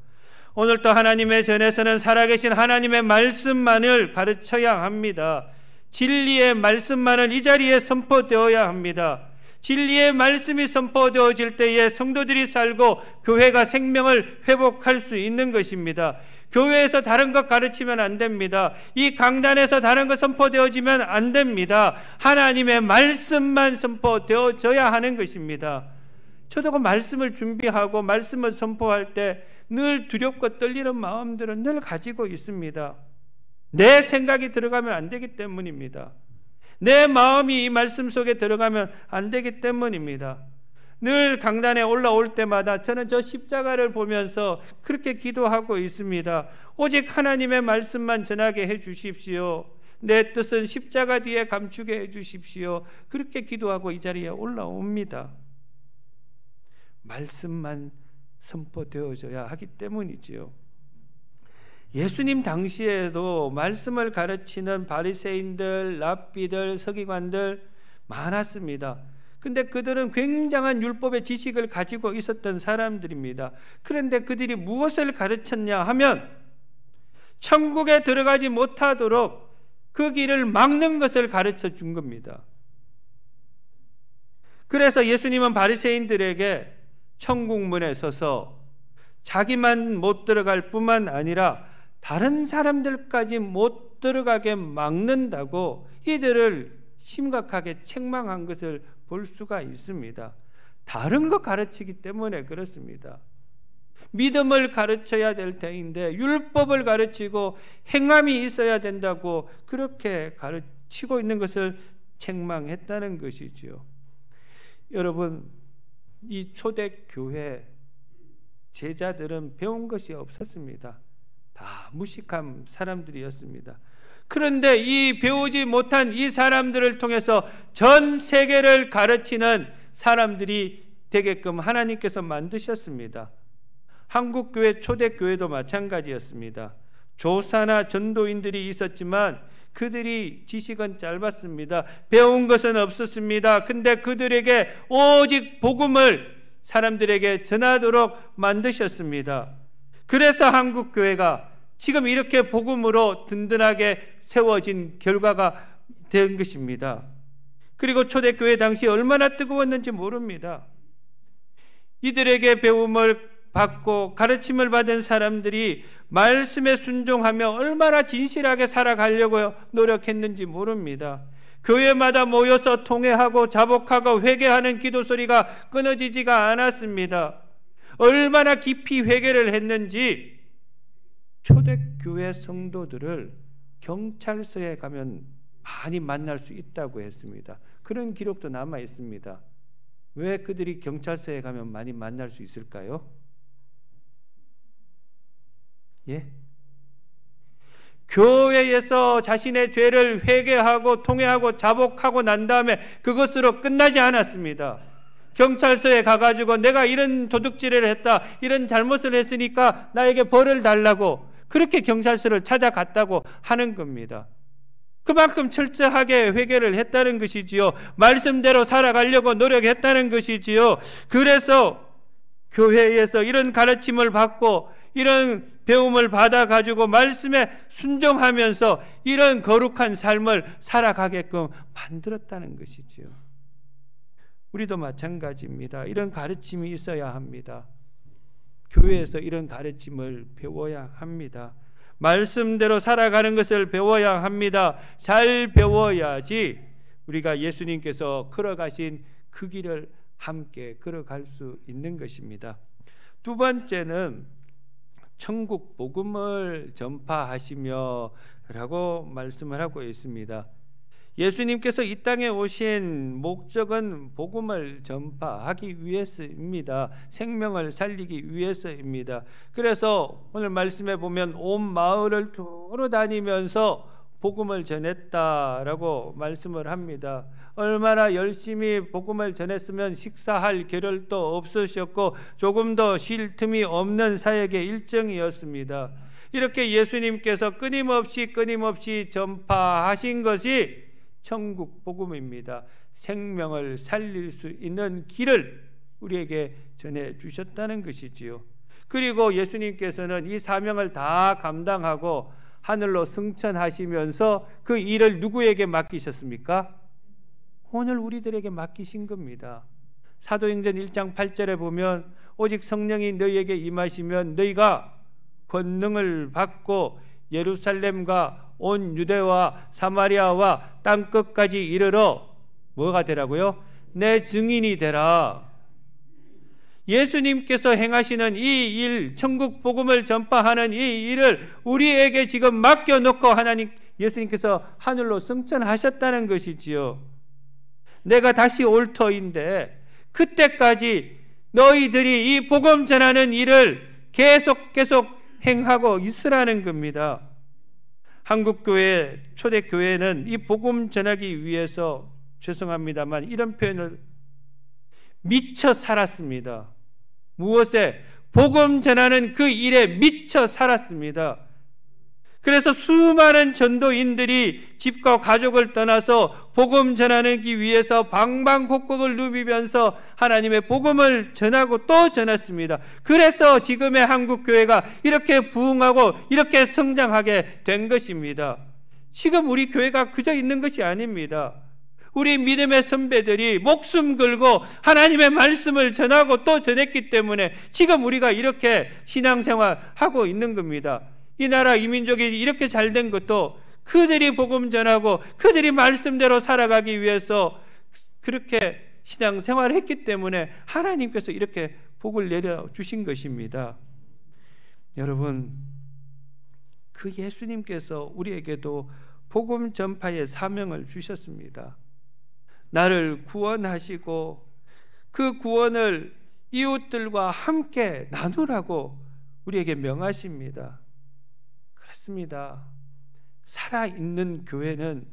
오늘도 하나님의 전에서는 살아계신 하나님의 말씀만을 가르쳐야 합니다. 진리의 말씀만을 이 자리에 선포되어야 합니다. 진리의 말씀이 선포되어질 때에 성도들이 살고 교회가 생명을 회복할 수 있는 것입니다. 교회에서 다른 것 가르치면 안 됩니다. 이 강단에서 다른 것 선포되어지면 안 됩니다. 하나님의 말씀만 선포되어져야 하는 것입니다. 저도 그 말씀을 준비하고 말씀을 선포할 때 늘 두렵고 떨리는 마음들은 늘 가지고 있습니다. 내 생각이 들어가면 안 되기 때문입니다. 내 마음이 이 말씀 속에 들어가면 안 되기 때문입니다. 늘 강단에 올라올 때마다 저는 저 십자가를 보면서 그렇게 기도하고 있습니다. 오직 하나님의 말씀만 전하게 해 주십시오. 내 뜻은 십자가 뒤에 감추게 해 주십시오. 그렇게 기도하고 이 자리에 올라옵니다. 말씀만 선포되어져야 하기 때문이지요. 예수님 당시에도 말씀을 가르치는 바리새인들, 랍비들, 서기관들 많았습니다. 근데 그들은 굉장한 율법의 지식을 가지고 있었던 사람들입니다. 그런데 그들이 무엇을 가르쳤냐 하면 천국에 들어가지 못하도록 그 길을 막는 것을 가르쳐 준 겁니다. 그래서 예수님은 바리새인들에게 천국문에 서서 자기만 못 들어갈 뿐만 아니라 다른 사람들까지 못 들어가게 막는다고 이들을 심각하게 책망한 것을 볼 수가 있습니다. 다른 거 가르치기 때문에 그렇습니다. 믿음을 가르쳐야 될 때인데 율법을 가르치고 행함이 있어야 된다고 그렇게 가르치고 있는 것을 책망했다는 것이지요. 여러분, 이 초대교회 제자들은 배운 것이 없었습니다. 다 무식한 사람들이었습니다. 그런데 이 배우지 못한 이 사람들을 통해서 전 세계를 가르치는 사람들이 되게끔 하나님께서 만드셨습니다. 한국교회 초대교회도 마찬가지였습니다. 조사나 전도인들이 있었지만 그들이 지식은 짧았습니다. 배운 것은 없었습니다. 근데 그들에게 오직 복음을 사람들에게 전하도록 만드셨습니다. 그래서 한국교회가 지금 이렇게 복음으로 든든하게 세워진 결과가 된 것입니다. 그리고 초대교회 당시 얼마나 뜨거웠는지 모릅니다. 이들에게 배움을 받고 가르침을 받은 사람들이 말씀에 순종하며 얼마나 진실하게 살아가려고 노력했는지 모릅니다. 교회마다 모여서 통회하고 자복하고 회개하는 기도 소리가 끊어지지가 않았습니다. 얼마나 깊이 회개를 했는지 초대교회 성도들을 경찰서에 가면 많이 만날 수 있다고 했습니다. 그런 기록도 남아 있습니다. 왜 그들이 경찰서에 가면 많이 만날 수 있을까요? 예? 교회에서 자신의 죄를 회개하고 통회하고 자복하고 난 다음에 그것으로 끝나지 않았습니다. 경찰서에 가가지고 내가 이런 도둑질을 했다, 이런 잘못을 했으니까 나에게 벌을 달라고 그렇게 경찰서를 찾아갔다고 하는 겁니다. 그만큼 철저하게 회개를 했다는 것이지요. 말씀대로 살아가려고 노력했다는 것이지요. 그래서 교회에서 이런 가르침을 받고 이런 배움을 받아가지고 말씀에 순종하면서 이런 거룩한 삶을 살아가게끔 만들었다는 것이지요. 우리도 마찬가지입니다. 이런 가르침이 있어야 합니다. 교회에서 이런 가르침을 배워야 합니다. 말씀대로 살아가는 것을 배워야 합니다. 잘 배워야지 우리가 예수님께서 걸어가신 그 길을 함께 걸어갈 수 있는 것입니다. 두 번째는 천국 복음을 전파하시며 라고 말씀을 하고 있습니다. 예수님께서 이 땅에 오신 목적은 복음을 전파하기 위해서입니다. 생명을 살리기 위해서입니다. 그래서 오늘 말씀에 보면 온 마을을 두루 다니면서 복음을 전했다라고 말씀을 합니다. 얼마나 열심히 복음을 전했으면 식사할 겨를도 없으셨고 조금 더 쉴 틈이 없는 사역의 일정이었습니다. 이렇게 예수님께서 끊임없이 전파하신 것이 천국 복음입니다. 생명을 살릴 수 있는 길을 우리에게 전해 주셨다는 것이지요. 그리고 예수님께서는 이 사명을 다 감당하고 하늘로 승천하시면서 그 일을 누구에게 맡기셨습니까? 오늘 우리들에게 맡기신 겁니다. 사도행전 1장 8절에 보면 오직 성령이 너희에게 임하시면 너희가 권능을 받고 예루살렘과 온 유대와 사마리아와 땅끝까지 이르러 뭐가 되라고요? 내 증인이 되라. 예수님께서 행하시는 이 일, 천국 복음을 전파하는 이 일을 우리에게 지금 맡겨놓고 예수님께서 하늘로 승천하셨다는 것이지요. 내가 다시 올 터인데 그때까지 너희들이 이 복음 전하는 일을 계속 행하고 있으라는 겁니다. 한국교회, 초대교회는 이 복음 전하기 위해서 죄송합니다만 이런 표현을 미쳐 살았습니다. 무엇에? 복음 전하는 그 일에 미쳐 살았습니다. 그래서 수많은 전도인들이 집과 가족을 떠나서 복음 전하기 위해서 방방곡곡을 누비면서 하나님의 복음을 전하고 또 전했습니다. 그래서 지금의 한국교회가 이렇게 부흥하고 이렇게 성장하게 된 것입니다. 지금 우리 교회가 그저 있는 것이 아닙니다. 우리 믿음의 선배들이 목숨 걸고 하나님의 말씀을 전하고 또 전했기 때문에 지금 우리가 이렇게 신앙생활하고 있는 겁니다. 이 나라 이 민족이 이렇게 잘된 것도 그들이 복음 전하고 그들이 말씀대로 살아가기 위해서 그렇게 신앙생활을 했기 때문에 하나님께서 이렇게 복을 내려주신 것입니다. 여러분, 그 예수님께서 우리에게도 복음 전파의 사명을 주셨습니다. 나를 구원하시고 그 구원을 이웃들과 함께 나누라고 우리에게 명하십니다. 그렇습니다. 살아있는 교회는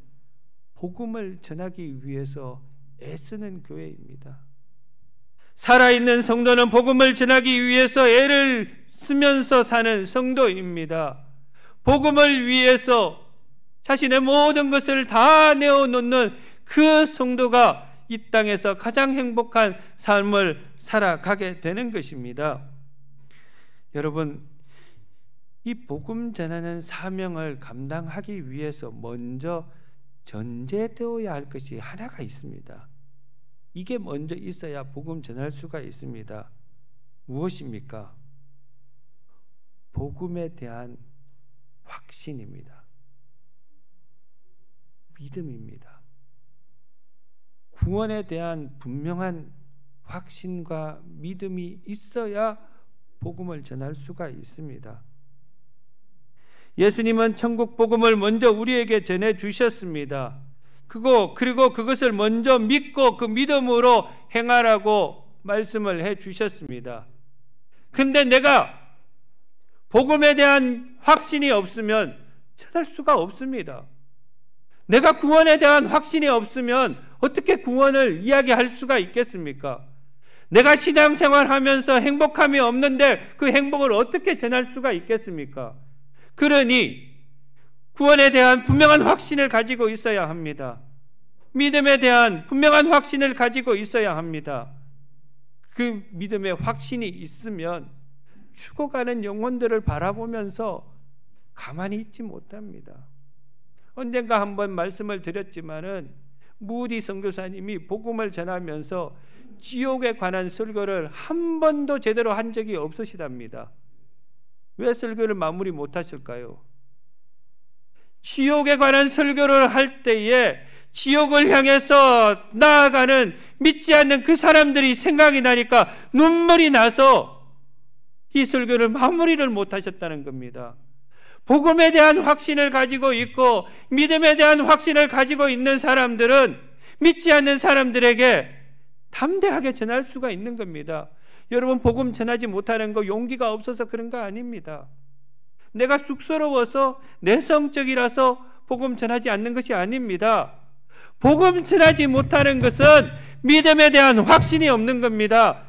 복음을 전하기 위해서 애쓰는 교회입니다. 살아있는 성도는 복음을 전하기 위해서 애를 쓰면서 사는 성도입니다. 복음을 위해서 자신의 모든 것을 다 내어놓는 그 성도가 이 땅에서 가장 행복한 삶을 살아가게 되는 것입니다. 여러분, 이 복음 전하는 사명을 감당하기 위해서 먼저 전제되어야 할 것이 하나가 있습니다. 이게 먼저 있어야 복음 전할 수가 있습니다. 무엇입니까? 복음에 대한 확신입니다. 믿음입니다. 구원에 대한 분명한 확신과 믿음이 있어야 복음을 전할 수가 있습니다. 예수님은 천국 복음을 먼저 우리에게 전해 주셨습니다. 그리고 그것을 먼저 믿고 그 믿음으로 행하라고 말씀을 해 주셨습니다. 근데 내가 복음에 대한 확신이 없으면 전할 수가 없습니다. 내가 구원에 대한 확신이 없으면 어떻게 구원을 이야기할 수가 있겠습니까? 내가 신앙생활하면서 행복함이 없는데 그 행복을 어떻게 전할 수가 있겠습니까? 그러니 구원에 대한 분명한 확신을 가지고 있어야 합니다. 믿음에 대한 분명한 확신을 가지고 있어야 합니다. 그 믿음의 확신이 있으면 죽어가는 영혼들을 바라보면서 가만히 있지 못합니다. 언젠가 한번 말씀을 드렸지만은 무디 선교사님이 복음을 전하면서 지옥에 관한 설교를 한 번도 제대로 한 적이 없으시답니다. 왜 설교를 마무리 못하실까요? 지옥에 관한 설교를 할 때에 지옥을 향해서 나아가는 믿지 않는 그 사람들이 생각이 나니까 눈물이 나서 이 설교를 마무리를 못하셨다는 겁니다. 복음에 대한 확신을 가지고 있고 믿음에 대한 확신을 가지고 있는 사람들은 믿지 않는 사람들에게 담대하게 전할 수가 있는 겁니다. 여러분, 복음 전하지 못하는 거 용기가 없어서 그런 거 아닙니다. 내가 쑥스러워서 내성적이라서 복음 전하지 않는 것이 아닙니다. 복음 전하지 못하는 것은 믿음에 대한 확신이 없는 겁니다.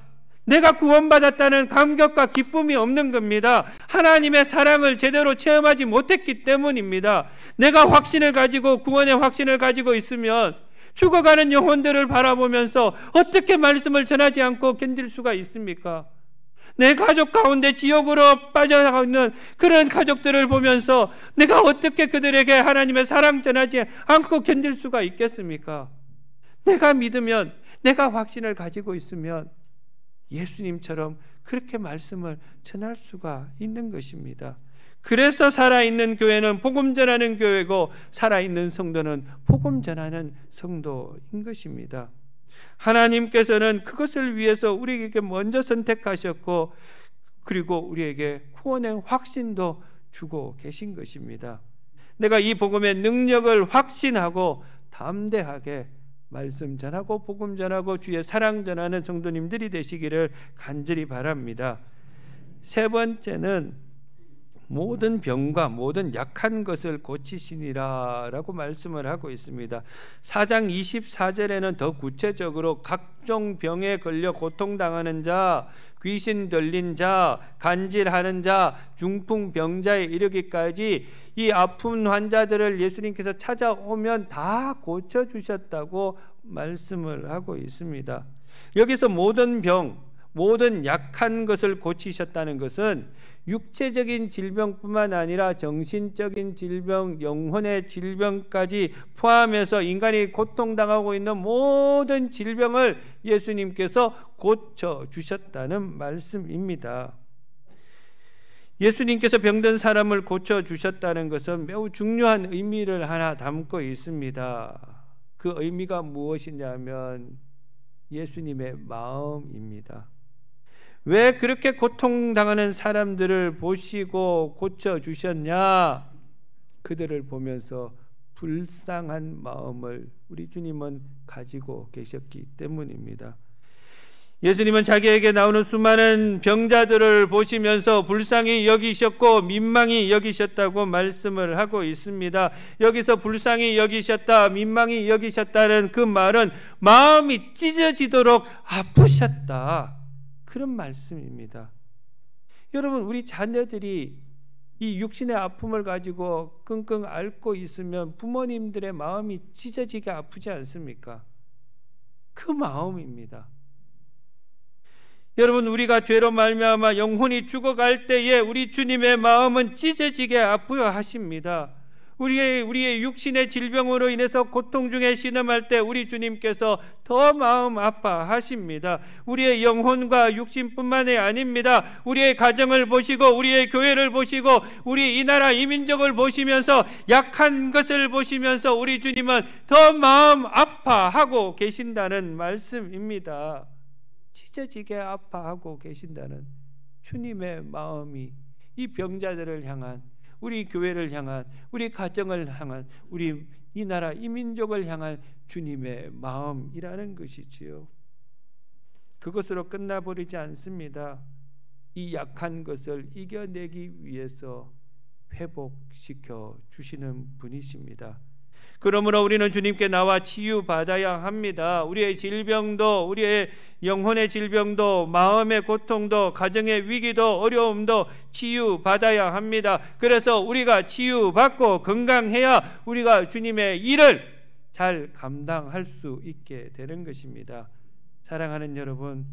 내가 구원받았다는 감격과 기쁨이 없는 겁니다. 하나님의 사랑을 제대로 체험하지 못했기 때문입니다. 내가 확신을 가지고 구원의 확신을 가지고 있으면 죽어가는 영혼들을 바라보면서 어떻게 말씀을 전하지 않고 견딜 수가 있습니까? 내 가족 가운데 지옥으로 빠져나가 있는 그런 가족들을 보면서 내가 어떻게 그들에게 하나님의 사랑 전하지 않고 견딜 수가 있겠습니까? 내가 믿으면, 내가 확신을 가지고 있으면 예수님처럼 그렇게 말씀을 전할 수가 있는 것입니다. 그래서 살아있는 교회는 복음 전하는 교회고 살아있는 성도는 복음 전하는 성도인 것입니다. 하나님께서는 그것을 위해서 우리에게 먼저 선택하셨고 그리고 우리에게 구원의 확신도 주고 계신 것입니다. 내가 이 복음의 능력을 확신하고 담대하게 말씀 전하고 복음 전하고 주의 사랑 전하는 성도님들이 되시기를 간절히 바랍니다. 세 번째는 모든 병과 모든 약한 것을 고치시니라 라고 말씀을 하고 있습니다. 4장 24절에는 더 구체적으로 각종 병에 걸려 고통당하는 자, 귀신 들린 자, 간질하는 자, 중풍병자에 이르기까지 이 아픈 환자들을 예수님께서 찾아오면 다 고쳐주셨다고 말씀을 하고 있습니다. 여기서 모든 병, 모든 약한 것을 고치셨다는 것은 육체적인 질병뿐만 아니라 정신적인 질병, 영혼의 질병까지 포함해서 인간이 고통당하고 있는 모든 질병을 예수님께서 고쳐주셨다는 말씀입니다. 예수님께서 병든 사람을 고쳐주셨다는 것은 매우 중요한 의미를 하나 담고 있습니다. 그 의미가 무엇이냐면 예수님의 마음입니다. 왜 그렇게 고통당하는 사람들을 보시고 고쳐주셨냐? 그들을 보면서 불쌍한 마음을 우리 주님은 가지고 계셨기 때문입니다. 예수님은 자기에게 나오는 수많은 병자들을 보시면서 불쌍히 여기셨고 민망히 여기셨다고 말씀을 하고 있습니다. 여기서 불쌍히 여기셨다, 민망히 여기셨다는 그 말은 마음이 찢어지도록 아프셨다, 그런 말씀입니다. 여러분, 우리 자녀들이 이 육신의 아픔을 가지고 끙끙 앓고 있으면 부모님들의 마음이 찢어지게 아프지 않습니까? 그 마음입니다. 여러분, 우리가 죄로 말미암아 영혼이 죽어갈 때에 우리 주님의 마음은 찢어지게 아파하십니다. 우리의 육신의 질병으로 인해서 고통 중에 신음할 때 우리 주님께서 더 마음 아파하십니다. 우리의 영혼과 육신뿐만이 아닙니다. 우리의 가정을 보시고 우리의 교회를 보시고 우리 이 나라 이 민족을 보시면서 약한 것을 보시면서 우리 주님은 더 마음 아파하고 계신다는 말씀입니다. 찢어지게 아파하고 계신다는 주님의 마음이 이 병자들을 향한, 우리 교회를 향한, 우리 가정을 향한, 우리 이 나라 이 민족을 향한 주님의 마음이라는 것이지요. 그것으로 끝나버리지 않습니다. 이 약한 것을 이겨내기 위해서 회복시켜 주시는 분이십니다. 그러므로 우리는 주님께 나와 치유받아야 합니다. 우리의 질병도, 우리의 영혼의 질병도, 마음의 고통도, 가정의 위기도, 어려움도 치유받아야 합니다. 그래서 우리가 치유받고 건강해야 우리가 주님의 일을 잘 감당할 수 있게 되는 것입니다. 사랑하는 여러분,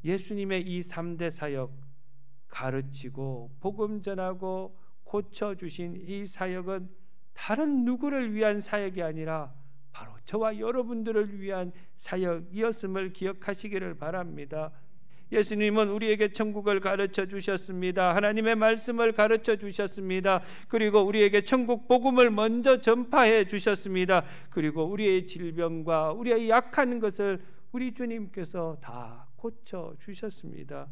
예수님의 이 3대 사역, 가르치고 복음 전하고 고쳐주신 이 사역은 다른 누구를 위한 사역이 아니라 바로 저와 여러분들을 위한 사역이었음을 기억하시기를 바랍니다. 예수님은 우리에게 천국을 가르쳐 주셨습니다. 하나님의 말씀을 가르쳐 주셨습니다. 그리고 우리에게 천국 복음을 먼저 전파해 주셨습니다. 그리고 우리의 질병과 우리의 약한 것을 우리 주님께서 다 고쳐 주셨습니다.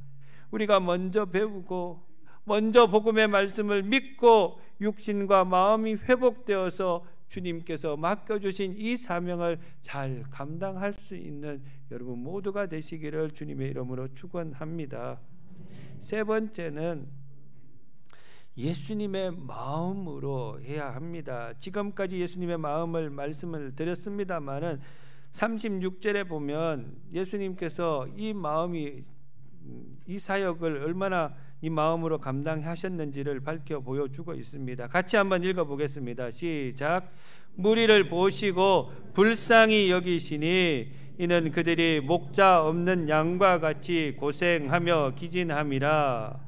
우리가 먼저 배우고 먼저 복음의 말씀을 믿고 육신과 마음이 회복되어서 주님께서 맡겨주신 이 사명을 잘 감당할 수 있는 여러분 모두가 되시기를 주님의 이름으로 축원합니다. 세 번째는 예수님의 마음으로 해야 합니다. 지금까지 예수님의 마음을 말씀을 드렸습니다마는 36절에 보면 예수님께서 이 마음이 이 사역을 얼마나 이 마음으로 감당하셨는지를 밝혀 보여주고 있습니다. 같이 한번 읽어보겠습니다. 시작. 무리를 보시고 불쌍히 여기시니 이는 그들이 목자 없는 양과 같이 고생하며 기진함이라.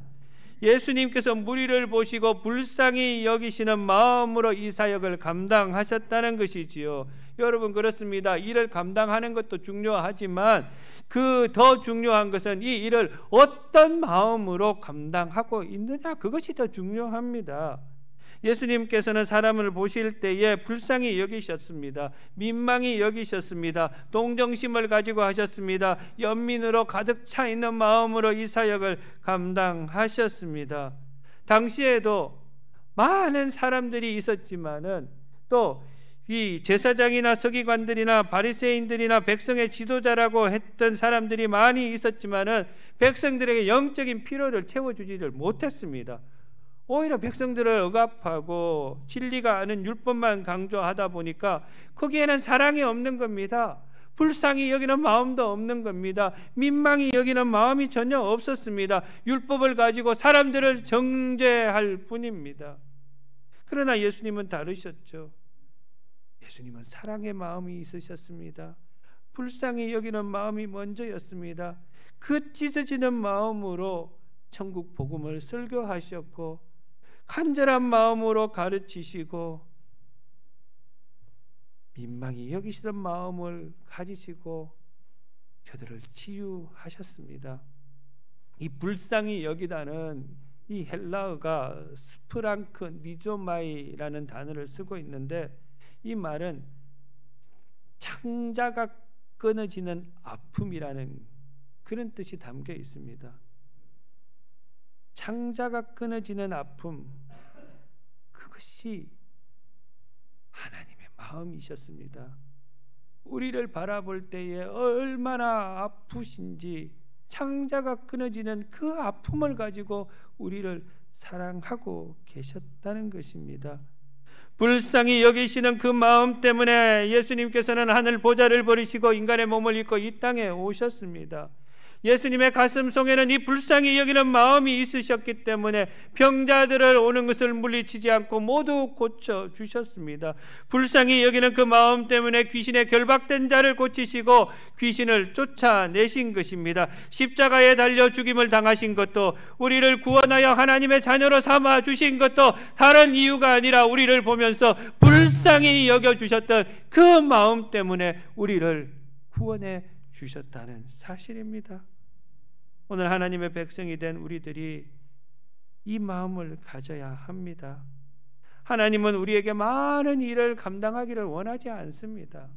예수님께서 무리를 보시고 불쌍히 여기시는 마음으로 이 사역을 감당하셨다는 것이지요. 여러분, 그렇습니다. 일을 감당하는 것도 중요하지만 그 더 중요한 것은 이 일을 어떤 마음으로 감당하고 있느냐, 그것이 더 중요합니다. 예수님께서는 사람을 보실 때에 불쌍히 여기셨습니다. 민망히 여기셨습니다. 동정심을 가지고 하셨습니다. 연민으로 가득 차 있는 마음으로 이 사역을 감당하셨습니다. 당시에도 많은 사람들이 있었지만은 또 이 제사장이나 서기관들이나 바리새인들이나 백성의 지도자라고 했던 사람들이 많이 있었지만은 백성들에게 영적인 필요를 채워주지를 못했습니다. 오히려 백성들을 억압하고 진리가 아닌 율법만 강조하다 보니까 거기에는 사랑이 없는 겁니다. 불쌍히 여기는 마음도 없는 겁니다. 민망히 여기는 마음이 전혀 없었습니다. 율법을 가지고 사람들을 정죄할 뿐입니다. 그러나 예수님은 다르셨죠. 예수님은 사랑의 마음이 있으셨습니다. 불쌍히 여기는 마음이 먼저였습니다. 그 찢어지는 마음으로 천국 복음을 설교하셨고 간절한 마음으로 가르치시고 민망히 여기시던 마음을 가지시고 저들을 치유하셨습니다. 이 불쌍히 여기다는 이 헬라어가 스프랑크 니조마이라는 단어를 쓰고 있는데 이 말은 창자가 끊어지는 아픔이라는 그런 뜻이 담겨 있습니다. 창자가 끊어지는 아픔, 그것이 하나님의 마음이셨습니다. 우리를 바라볼 때에 얼마나 아프신지 창자가 끊어지는 그 아픔을 가지고 우리를 사랑하고 계셨다는 것입니다. 불쌍히 여기시는 그 마음 때문에 예수님께서는 하늘 보좌를 버리시고 인간의 몸을 입고 이 땅에 오셨습니다. 예수님의 가슴 속에는 이 불쌍히 여기는 마음이 있으셨기 때문에 병자들을 오는 것을 물리치지 않고 모두 고쳐주셨습니다. 불쌍히 여기는 그 마음 때문에 귀신에 결박된 자를 고치시고 귀신을 쫓아내신 것입니다. 십자가에 달려 죽임을 당하신 것도 우리를 구원하여 하나님의 자녀로 삼아 주신 것도 다른 이유가 아니라 우리를 보면서 불쌍히 여겨주셨던 그 마음 때문에 우리를 구원해 주셨다는 사실입니다. 오늘 하나님의 백성이 된 우리들이 이 마음을 가져야 합니다. 하나님은 우리에게 많은 일을 감당하기를 원하지 않습니다.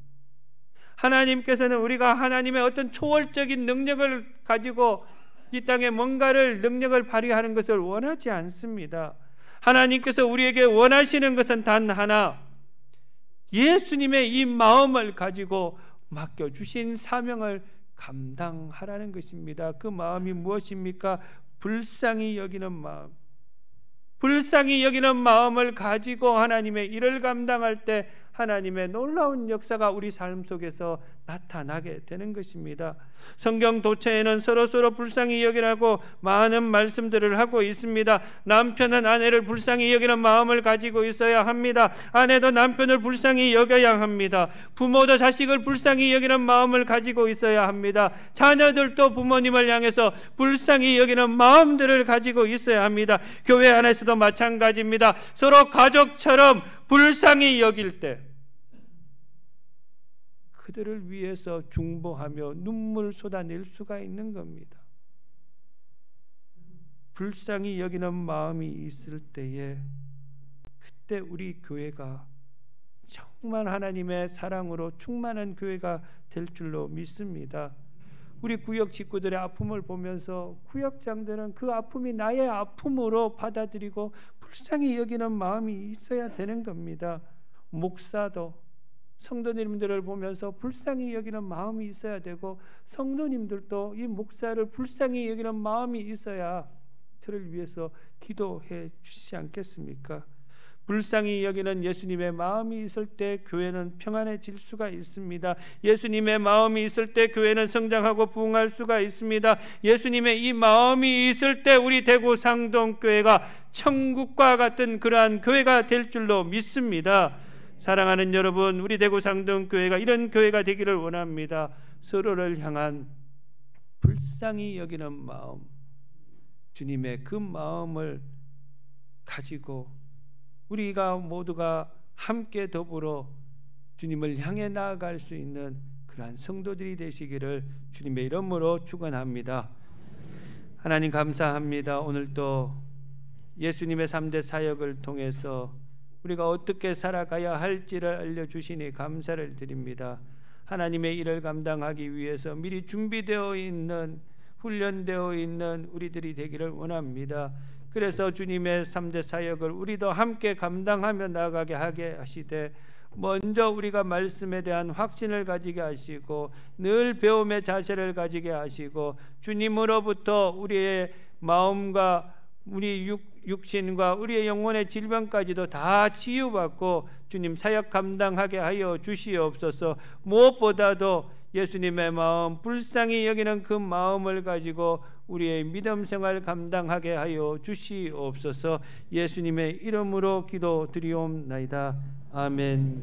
하나님께서는 우리가 하나님의 어떤 초월적인 능력을 가지고 이 땅에 뭔가를 능력을 발휘하는 것을 원하지 않습니다. 하나님께서 우리에게 원하시는 것은 단 하나, 예수님의 이 마음을 가지고 맡겨주신 사명을 감당하라는 것입니다. 그 마음이 무엇입니까? 불쌍히 여기는 마음. 불쌍히 여기는 마음을 가지고 하나님의 일을 감당할 때 하나님의 놀라운 역사가 우리 삶 속에서 나타나게 되는 것입니다. 성경 도처에는 서로 불쌍히 여기라고 많은 말씀들을 하고 있습니다. 남편은 아내를 불쌍히 여기는 마음을 가지고 있어야 합니다. 아내도 남편을 불쌍히 여겨야 합니다. 부모도 자식을 불쌍히 여기는 마음을 가지고 있어야 합니다. 자녀들도 부모님을 향해서 불쌍히 여기는 마음들을 가지고 있어야 합니다. 교회 안에서도 마찬가지입니다. 서로 가족처럼 불쌍히 여길 때 그들을 위해서 중보하며 눈물 쏟아낼 수가 있는 겁니다. 불쌍히 여기는 마음이 있을 때에 그때 우리 교회가 정말 하나님의 사랑으로 충만한 교회가 될 줄로 믿습니다. 우리 구역 식구들의 아픔을 보면서 구역장들은 그 아픔이 나의 아픔으로 받아들이고 불쌍히 여기는 마음이 있어야 되는 겁니다. 목사도 성도님들을 보면서 불쌍히 여기는 마음이 있어야 되고 성도님들도 이 목사를 불쌍히 여기는 마음이 있어야 저를 위해서 기도해 주시지 않겠습니까? 불쌍히 여기는 예수님의 마음이 있을 때 교회는 평안해질 수가 있습니다. 예수님의 마음이 있을 때 교회는 성장하고 부흥할 수가 있습니다. 예수님의 이 마음이 있을 때 우리 대구 상동교회가 천국과 같은 그러한 교회가 될 줄로 믿습니다. 사랑하는 여러분, 우리 대구 상동교회가 이런 교회가 되기를 원합니다. 서로를 향한 불쌍히 여기는 마음, 주님의 그 마음을 가지고 우리가 모두가 함께 더불어 주님을 향해 나아갈 수 있는 그러한 성도들이 되시기를 주님의 이름으로 축원합니다. 하나님 감사합니다. 오늘도 예수님의 3대 사역을 통해서 우리가 어떻게 살아가야 할지를 알려주시니 감사를 드립니다. 하나님의 일을 감당하기 위해서 미리 준비되어 있는, 훈련되어 있는 우리들이 되기를 원합니다. 그래서 주님의 3대 사역을 우리도 함께 감당하며 나아가게 하게 하시되, 먼저 우리가 말씀에 대한 확신을 가지게 하시고 늘 배움의 자세를 가지게 하시고 주님으로부터 우리의 마음과 우리 육신과 우리의 영혼의 질병까지도 다 치유받고 주님 사역 감당하게 하여 주시옵소서. 무엇보다도 예수님의 마음, 불쌍히 여기는 그 마음을 가지고 우리의 믿음 생활 감당하게 하여 주시옵소서. 예수님의 이름으로 기도드리옵나이다. 아멘.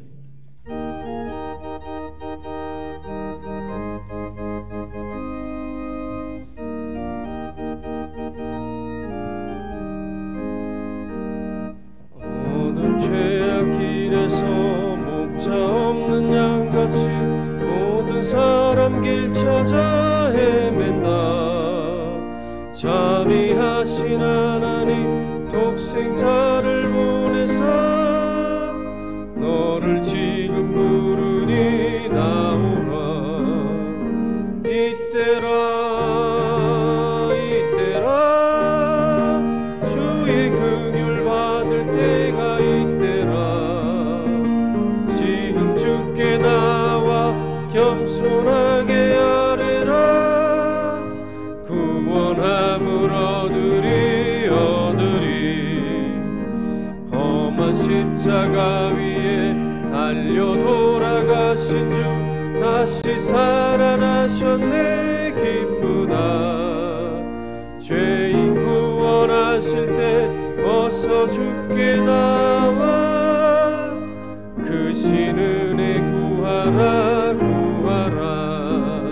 모든 죄악 길에서 목자 없는 양같이 모든 사람 길 찾아 헤맨다. 자비하신 하나님 독생자를 보내사 너를 지금 부르니 나오라. 이때라 이때라 주의 긍휼 받을 때가 이때라. 지금 주께 나와 겸손하게 아뢰라. 구원함을 얻으리 험한 십자가 위에 달려 돌아가신 주 다시 살아나셨네. 기쁘다. 죄인 구원하실 때 어서 주께 나와 그 신은혜 구하라 구하라.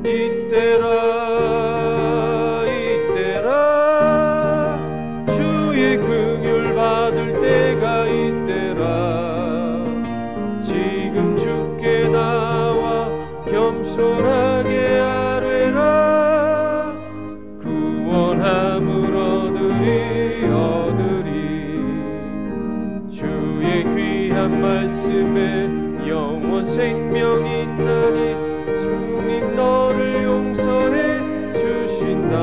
이때라 이때라 주의 긍휼 받을 때가 이때라. 지금 주께 나와 겸손하게 아뢰라. 구원함을 얻으리. 주의 귀한 말씀에 영원 생명이 있나니 주님 너를 용서해 주신다.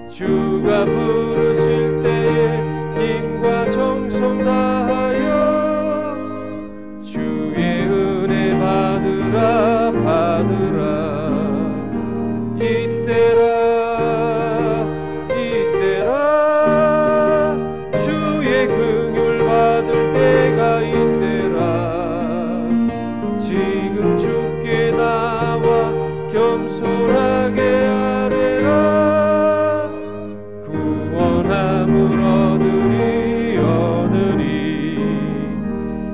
주가 부르실 때에 힘과 정성 다하여 주의 은혜 받으라 받으라. 이때라 이때라 주의 긍휼 받을 때가 이때라. 지금 주께 나와 겸손하게 아뢰라. 구원함을 얻으리.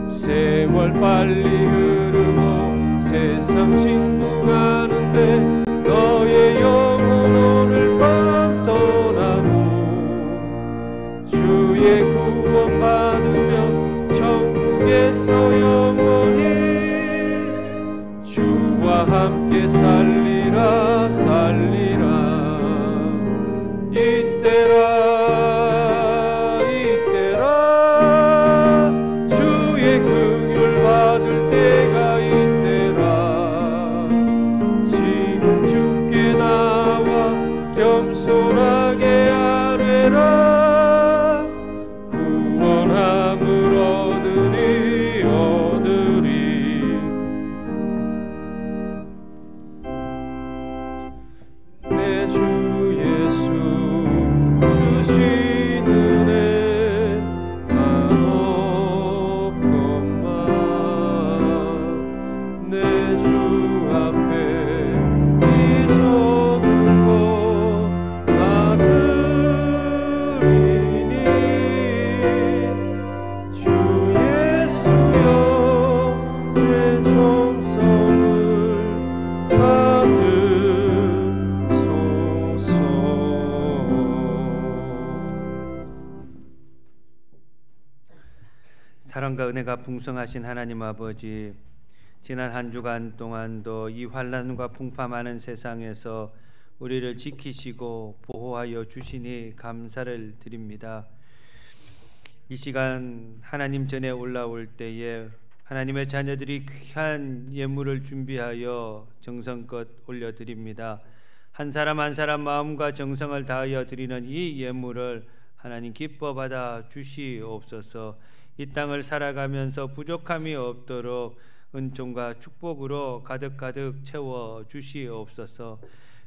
세월 빨리 흐르고 세상 진동하는데 너의 영혼 오늘 밤 떠나도 주의 구원 받으며 천국에서 영원히 주와 함께 살리라 살리라. 이때라 이때라 주의 긍휼 받을 때가 이때라. 지금 주께 나와 겸손하게 아뢰라. 구원함을 얻으리. 내 주 예수 주신 은혜 사랑과 은혜가 풍성하신 하나님 아버지, 지난 한 주간 동안도 이 환난과 풍파 많은 세상에서 우리를 지키시고 보호하여 주시니 감사를 드립니다. 이 시간 하나님 전에 올라올 때에 하나님의 자녀들이 귀한 예물을 준비하여 정성껏 올려드립니다. 한 사람 한 사람 마음과 정성을 다하여 드리는 이 예물을 하나님 기뻐 받아 주시옵소서. 이 땅을 살아가면서 부족함이 없도록 은총과 축복으로 가득가득 채워 주시옵소서.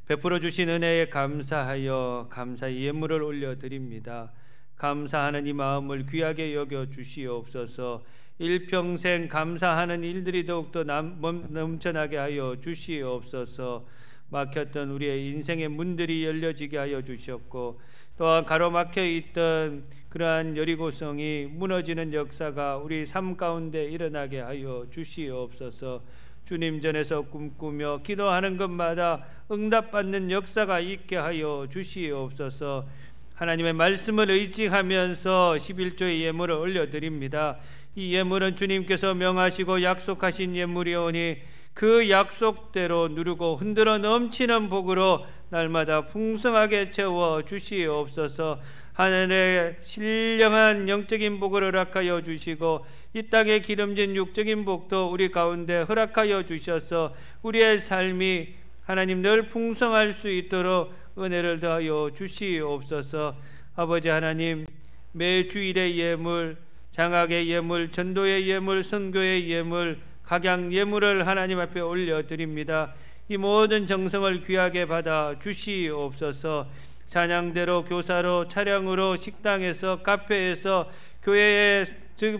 베풀어 주신 은혜에 감사하여 감사의 예물을 올려드립니다. 감사하는 이 마음을 귀하게 여겨 주시옵소서. 일평생 감사하는 일들이 더욱더 넘쳐나게 하여 주시옵소서. 막혔던 우리의 인생의 문들이 열려지게 하여 주셨고, 또한 가로막혀 있던 그러한 여리고성이 무너지는 역사가 우리 삶 가운데 일어나게 하여 주시옵소서. 주님 전에서 꿈꾸며 기도하는 것마다 응답받는 역사가 있게 하여 주시옵소서. 하나님의 말씀을 의지하면서 11조의 예물을 올려드립니다. 이 예물은 주님께서 명하시고 약속하신 예물이오니 그 약속대로 누르고 흔들어 넘치는 복으로 날마다 풍성하게 채워 주시옵소서. 하늘의 신령한 영적인 복을 허락하여 주시고 이 땅에 기름진 육적인 복도 우리 가운데 허락하여 주셔서 우리의 삶이 하나님 늘 풍성할 수 있도록 은혜를 더하여 주시옵소서. 아버지 하나님, 매 주일의 예물, 장학의 예물, 전도의 예물, 선교의 예물, 각양 예물을 하나님 앞에 올려드립니다. 이 모든 정성을 귀하게 받아 주시옵소서. 찬양대로, 교사로, 차량으로, 식당에서, 카페에서, 교회에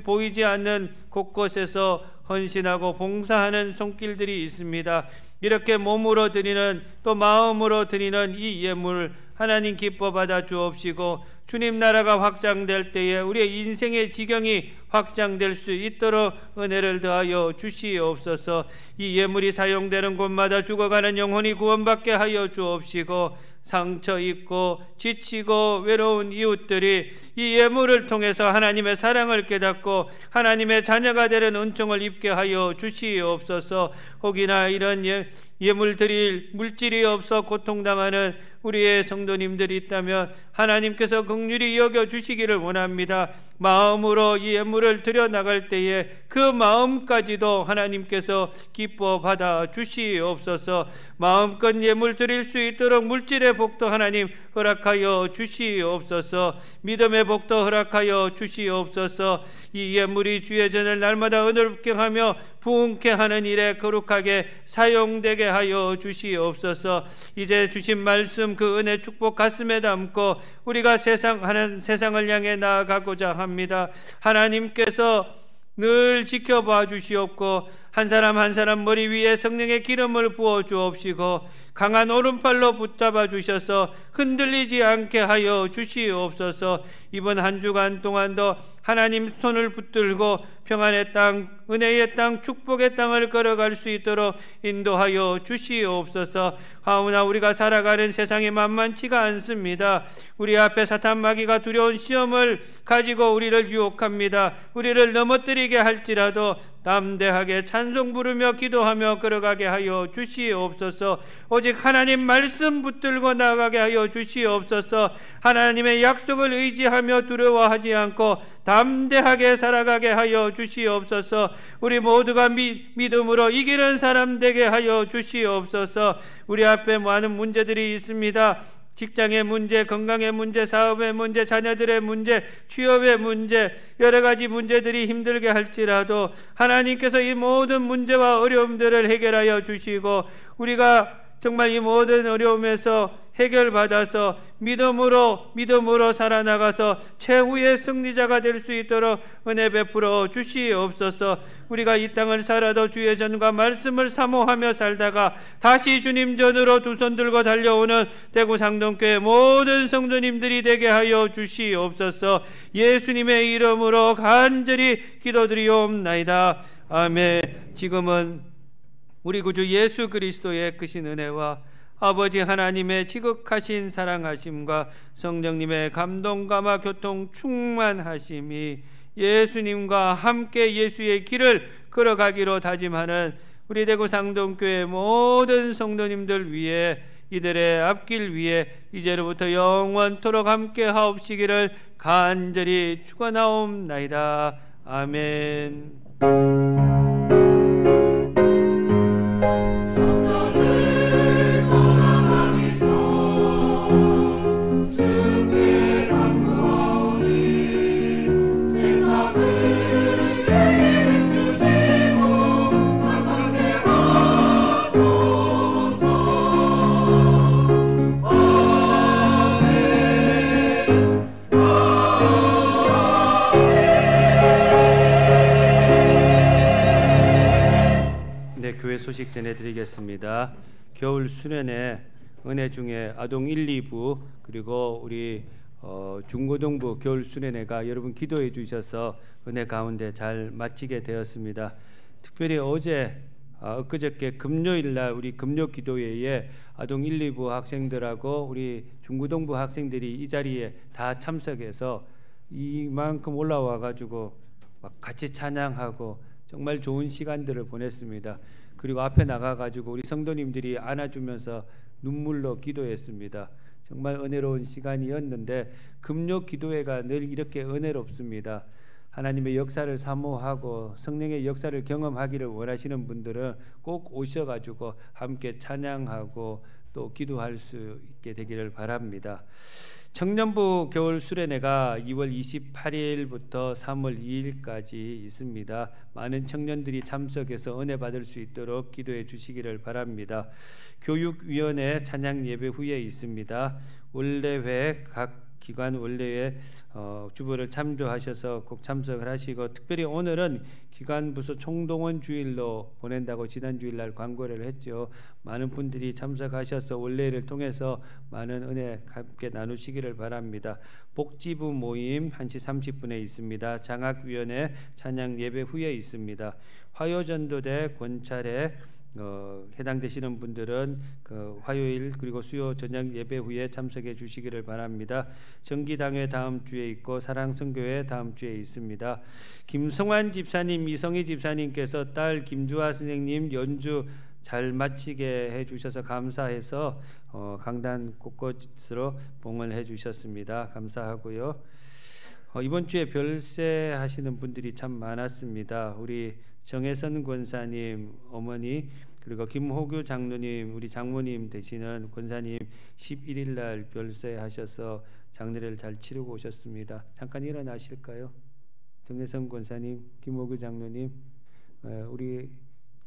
보이지 않는 곳곳에서 헌신하고 봉사하는 손길들이 있습니다. 이렇게 몸으로 드리는, 또 마음으로 드리는 이 예물 하나님 기뻐 받아 주옵시고, 주님 나라가 확장될 때에 우리의 인생의 지경이 확장될 수 있도록 은혜를 더하여 주시옵소서. 이 예물이 사용되는 곳마다 죽어가는 영혼이 구원받게 하여 주옵시고, 상처 입고 지치고 외로운 이웃들이 이 예물을 통해서 하나님의 사랑을 깨닫고 하나님의 자녀가 되는 은총을 입게 하여 주시옵소서. 혹이나 이런 예물 드릴 물질이 없어 고통당하는 우리의 성도님들이 있다면 하나님께서 긍휼히 여겨 주시기를 원합니다. 마음으로 이 예물을 드려 나갈 때에 그 마음까지도 하나님께서 기뻐 받아 주시옵소서. 마음껏 예물 드릴 수 있도록 물질의 복도 하나님 허락하여 주시옵소서. 믿음의 복도 허락하여 주시옵소서. 이 예물이 주의 전을 날마다 은혜롭게 하며 부흥케 하는 일에 거룩하게 사용되게 하여 주시옵소서. 이제 주신 말씀 그 은혜 축복 가슴에 담고 우리가 세상을 향해 나아가고자 합니다. 하나님께서 늘 지켜봐 주시옵고 한 사람 한 사람 머리 위에 성령의 기름을 부어 주옵시고 강한 오른팔로 붙잡아 주셔서 흔들리지 않게 하여 주시옵소서. 이번 한 주간 동안도 하나님 손을 붙들고 평안의 땅, 은혜의 땅, 축복의 땅을 걸어갈 수 있도록 인도하여 주시옵소서. 하오나 우리가 살아가는 세상이 만만치가 않습니다. 우리 앞에 사탄 마귀가 두려운 시험을 가지고 우리를 유혹합니다. 우리를 넘어뜨리게 할지라도 담대하게 찬송 부르며 기도하며 걸어가게 하여 주시옵소서. 오직 하나님 말씀 붙들고 나아가게 하여 주시옵소서. 하나님의 약속을 의지하며 두려워하지 않고 담대하게 살아가게 하여 주시옵소서. 우리 모두가 믿음으로 이기는 사람 되게 하여 주시옵소서. 우리 앞에 많은 문제들이 있습니다. 직장의 문제, 건강의 문제, 사업의 문제, 자녀들의 문제, 취업의 문제, 여러 가지 문제들이 힘들게 할지라도 하나님께서 이 모든 문제와 어려움들을 해결하여 주시고 우리가 정말 이 모든 어려움에서 해결받아서 믿음으로 살아나가서 최후의 승리자가 될 수 있도록 은혜 베풀어 주시옵소서. 우리가 이 땅을 살아도 주의 전과 말씀을 사모하며 살다가 다시 주님 전으로 두 손 들고 달려오는 대구 상동교회 모든 성도님들이 되게 하여 주시옵소서. 예수님의 이름으로 간절히 기도드리옵나이다. 아멘. 지금은 우리 구주 예수 그리스도의 크신 은혜와 아버지 하나님의 지극하신 사랑하심과 성령님의 감동 감화 교통 충만하심이 예수님과 함께 예수의 길을 걸어가기로 다짐하는 우리 대구 상동교회 모든 성도님들 위해 이들의 앞길 위에 이제로부터 영원토록 함께 하옵시기를 간절히 축원하옵나이다. 아멘. 교회 소식 전해드리겠습니다. 겨울 수련회 은혜 중에 아동 1, 2부 그리고 우리 중고등부 겨울 수련회가 여러분 기도해 주셔서 은혜 가운데 잘 마치게 되었습니다. 특별히 어제 엊그저께 금요일날 우리 금요 기도회에 아동 1, 2부 학생들하고 우리 중고등부 학생들이 이 자리에 다 참석해서 이만큼 올라와 가지고 막 같이 찬양하고 정말 좋은 시간들을 보냈습니다. 그리고 앞에 나가가지고 우리 성도님들이 안아주면서 눈물로 기도했습니다. 정말 은혜로운 시간이었는데 금요 기도회가 늘 이렇게 은혜롭습니다. 하나님의 역사를 사모하고 성령의 역사를 경험하기를 원하시는 분들은 꼭 오셔가지고 함께 찬양하고 또 기도할 수 있게 되기를 바랍니다. 청년부 겨울 수련회가 2월 28일부터 3월 2일까지 있습니다. 많은 청년들이 참석해서 은혜 받을 수 있도록 기도해 주시기를 바랍니다. 교육위원회 찬양 예배 후에 있습니다. 원래회 각 기관 원래회 주보를 참조하셔서 꼭 참석을 하시고 특별히 오늘은 기관 부서 총동원 주일로 보낸다고 지난 주일날 광고를 했죠. 많은 분들이 참석하셔서 원래회를 통해서 많은 은혜 함께 나누시기를 바랍니다. 복지부 모임 1시 30분에 있습니다. 장학위원회 찬양 예배 후에 있습니다. 화요전도대 권찰회 해당되시는 분들은 화요일 그리고 수요 저녁 예배 후에 참석해 주시기를 바랍니다. 정기당회 다음 주에 있고 사랑선교회 다음 주에 있습니다. 김성환 집사님, 이성희 집사님께서 딸 김주아 선생님 연주 잘 마치게 해주셔서 감사해서 강단 곳곳으로 봉헌 해주셨습니다. 감사하고요. 이번 주에 별세 하시는 분들이 참 많았습니다. 우리 정혜선 권사님 어머니 그리고 김호규 장로님 우리 장모님 되시는 권사님 11일 날 별세하셔서 장례를 잘 치르고 오셨습니다. 잠깐 일어나실까요? 정혜선 권사님, 김호규 장로님 우리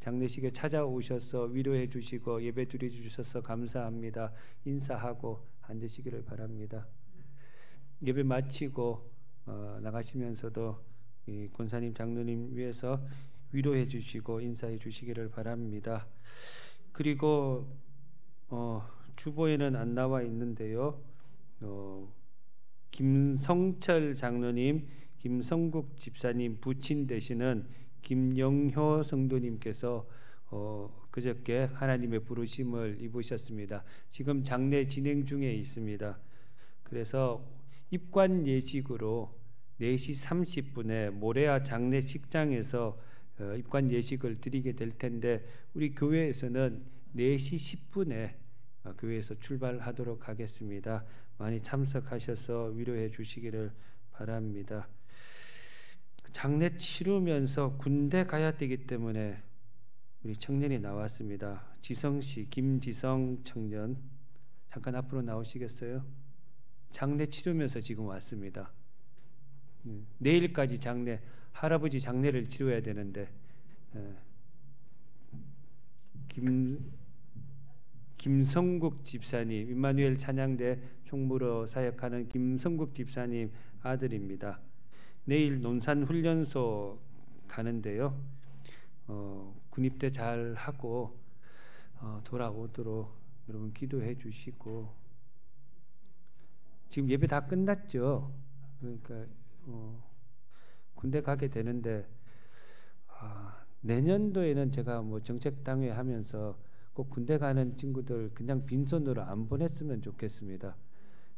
장례식에 찾아오셔서 위로해 주시고 예배 드려 주셔서 감사합니다. 인사하고 앉으시기를 바랍니다. 예배 마치고 나가시면서도 이 권사님 장로님 위해서 위로해 주시고 인사해 주시기를 바랍니다. 그리고 주보에는 안 나와 있는데요. 김성철 장로님, 김성국 집사님 부친 되시는 김영효 성도님께서 그저께 하나님의 부르심을 입으셨습니다. 지금 장례 진행 중에 있습니다. 그래서 입관 예식으로 4시 30분에 모레아 장례식장에서 입관 예식을 드리게 될 텐데 우리 교회에서는 4시 10분에 교회에서 출발하도록 하겠습니다. 많이 참석하셔서 위로해 주시기를 바랍니다. 장례 치르면서 군대 가야 되기 때문에 우리 청년이 나왔습니다. 지성씨, 김지성 청년 잠깐 앞으로 나오시겠어요? 장례 치르면서 지금 왔습니다. 내일까지 장례, 할아버지 장례를 치러야 되는데 김성국 집사님, 임마누엘 찬양대 총무로 사역하는 김성국 집사님 아들입니다. 내일 논산훈련소 가는데요. 군입대 잘 하고 돌아오도록 여러분 기도해 주시고 지금 예배 다 끝났죠. 그러니까 군대 가게 되는데 내년도에는 제가 뭐 정책당회 하면서 꼭 군대 가는 친구들 그냥 빈손으로 안 보냈으면 좋겠습니다.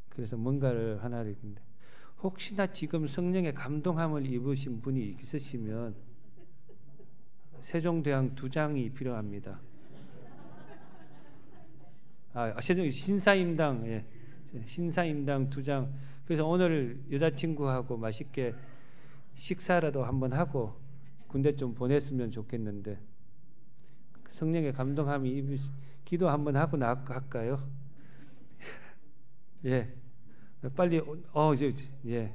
그래서 뭔가를 하나를 혹시나 지금 성령의 감동함을 입으신 분이 있으시면 세종대왕 2장이 필요합니다. 신사임당, 예, 신사임당 2장. 그래서 오늘 여자친구하고 맛있게 식사라도 한번 하고 군대 좀 보냈으면 좋겠는데, 성령의 감동함이 기도 한번 하고 할까요? 예, 빨리 예.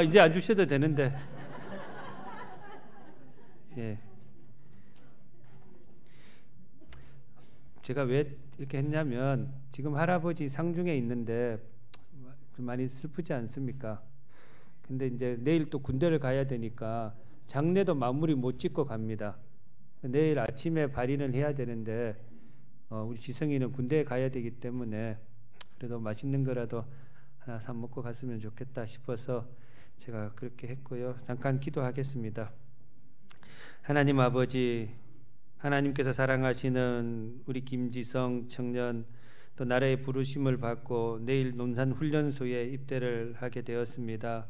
이제 안 주셔도 되는데. 예. 제가 왜 이렇게 했냐면 지금 할아버지 상중에 있는데 좀 많이 슬프지 않습니까? 근데 이제 내일 또 군대를 가야 되니까 장례도 마무리 못 짓고 갑니다. 내일 아침에 발인을 해야 되는데 우리 지성이는 군대에 가야 되기 때문에 그래도 맛있는 거라도 하나 사 먹고 갔으면 좋겠다 싶어서 제가 그렇게 했고요. 잠깐 기도하겠습니다. 하나님 아버지, 하나님께서 사랑하시는 우리 김지성 청년, 또 나라의 부르심을 받고 내일 논산훈련소에 입대를 하게 되었습니다.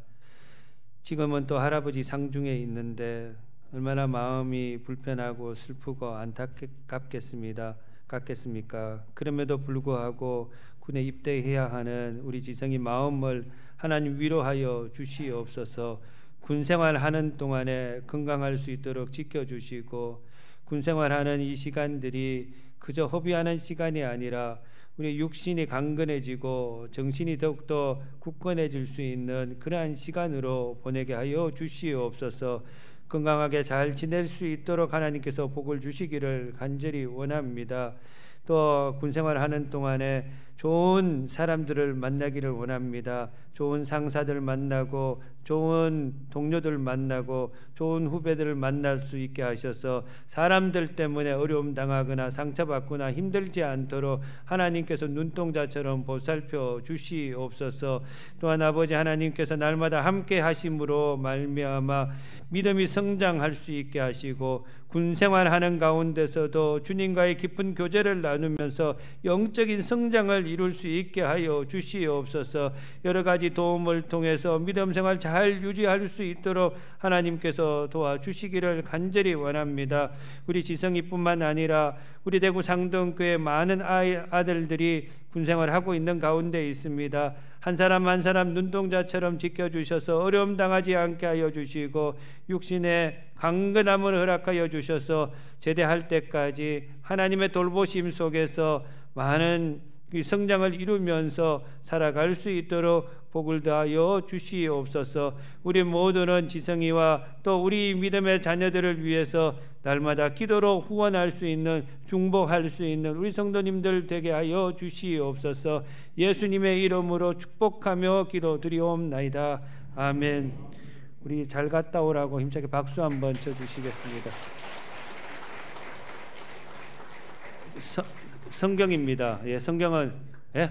지금은 또 할아버지 상중에 있는데 얼마나 마음이 불편하고 슬프고 안타깝겠습니까? 그럼에도 불구하고 군에 입대해야 하는 우리 지성이 마음을 하나님 위로하여 주시옵소서. 군 생활하는 동안에 건강할 수 있도록 지켜주시고, 군 생활하는 이 시간들이 그저 허비하는 시간이 아니라 우리 육신이 강건해지고 정신이 더욱더 굳건해질 수 있는 그러한 시간으로 보내게 하여 주시옵소서. 건강하게 잘 지낼 수 있도록 하나님께서 복을 주시기를 간절히 원합니다. 또 군생활하는 동안에 좋은 사람들을 만나기를 원합니다. 좋은 상사들 만나고 좋은 동료들 만나고 좋은 후배들을 만날 수 있게 하셔서 사람들 때문에 어려움 당하거나 상처받거나 힘들지 않도록 하나님께서 눈동자처럼 보살펴 주시옵소서. 또한 아버지 하나님께서 날마다 함께 하심으로 말미암아 믿음이 성장할 수 있게 하시고, 군생활하는 가운데서도 주님과의 깊은 교제를 나누면서 영적인 성장을 이룰 수 있게 하여 주시옵소서. 여러 가지 도움을 통해서 믿음 생활 잘 유지할 수 있도록 하나님께서 도와주시기를 간절히 원합니다. 우리 지성이뿐만 아니라 우리 대구 상동교회 많은 아들들이 군생활하고 있는 가운데 있습니다. 한 사람 한 사람 눈동자처럼 지켜주셔서 어려움 당하지 않게 하여 주시고, 육신의 강건함을 허락하여 주셔서 제대할 때까지 하나님의 돌보심 속에서 많은 성장을 이루면서 살아갈 수 있도록 복을 더하여 주시옵소서. 우리 모두는 지성이와 또 우리 믿음의 자녀들을 위해서 날마다 기도로 후원할 수 있는, 중보할 수 있는 우리 성도님들 되게 하여 주시옵소서. 예수님의 이름으로 축복하며 기도드리옵나이다. 아멘. 우리 잘 갔다 오라고 힘차게 박수 한번 쳐주시겠습니다. 성경입니다. 예, 성경은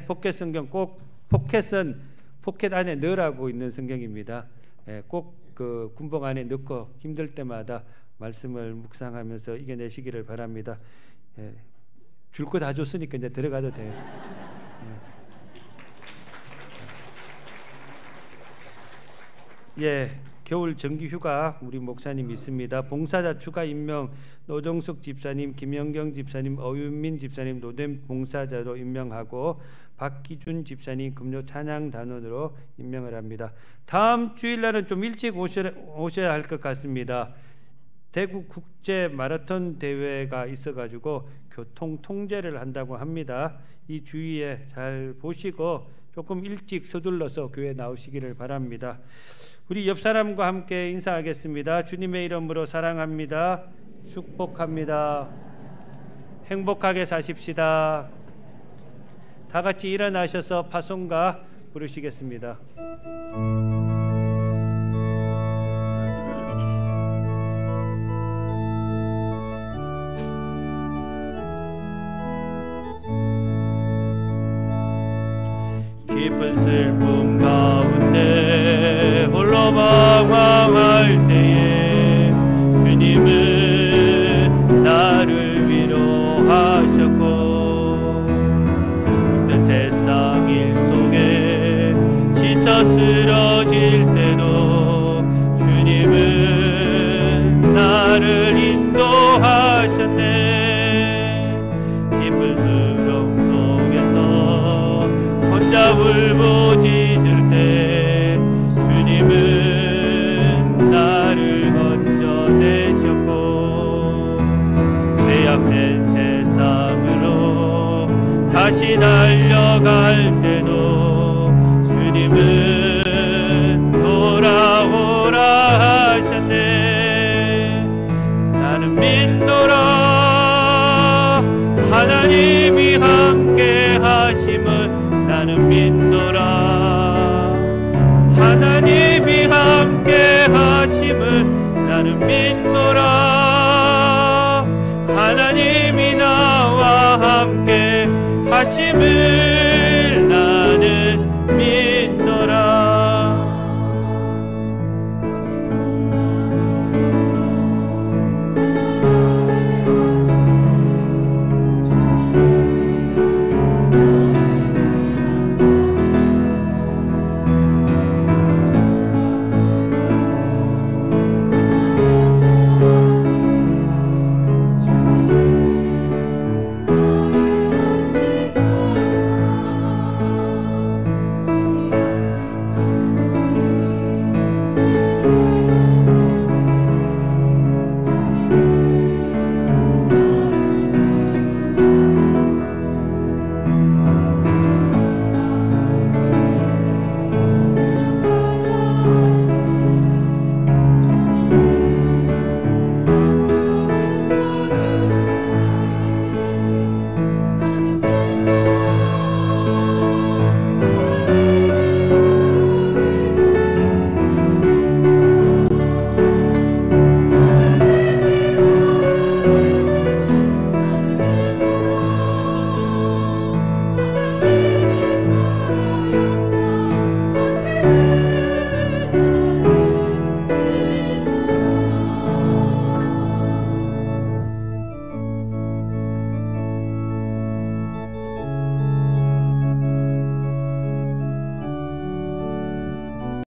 포켓 성경, 꼭 포켓 안에 넣으라고 있는 성경입니다. 예, 꼭 그 군복 안에 넣고 힘들 때마다 말씀을 묵상하면서 이겨내시기를 바랍니다. 예, 줄 거 다 줬으니까 이제 들어가도 돼요. 예, 겨울 정기휴가 우리 목사님 있습니다. 봉사자 추가 임명 노정숙 집사님, 김영경 집사님, 어윤민 집사님 노된 봉사자로 임명하고 박기준 집사님 금요 찬양단원으로 임명을 합니다. 다음 주일날은 좀 일찍 오셔야 할 것 같습니다. 대구 국제 마라톤 대회가 있어가지고 교통 통제를 한다고 합니다. 이 주위에 잘 보시고 조금 일찍 서둘러서 교회 나오시기를 바랍니다. 우리 옆 사람과 함께 인사하겠습니다. 주님의 이름으로 사랑합니다. 축복합니다. 행복하게 사십시다. 다 같이 일어나셔서 파송가 부르시겠습니다. 깊은 슬픔 가운데 홀로 방황할 때에 주님은 혼자 쓰러질 때도 주님은 나를 인도하셨네. 깊은 수렁 속에서 혼자 울부짖을 때 주님은 나를 건져내셨고, 죄악된 세상으로 다시 달려갈 때도 주님은 돌아오라 하셨네. 나는 믿노라 하나님이 함께 하심을. 나는 믿노라 하나님이 함께 하심을. 나는 믿노라 하나님이 나와 함께 하심을.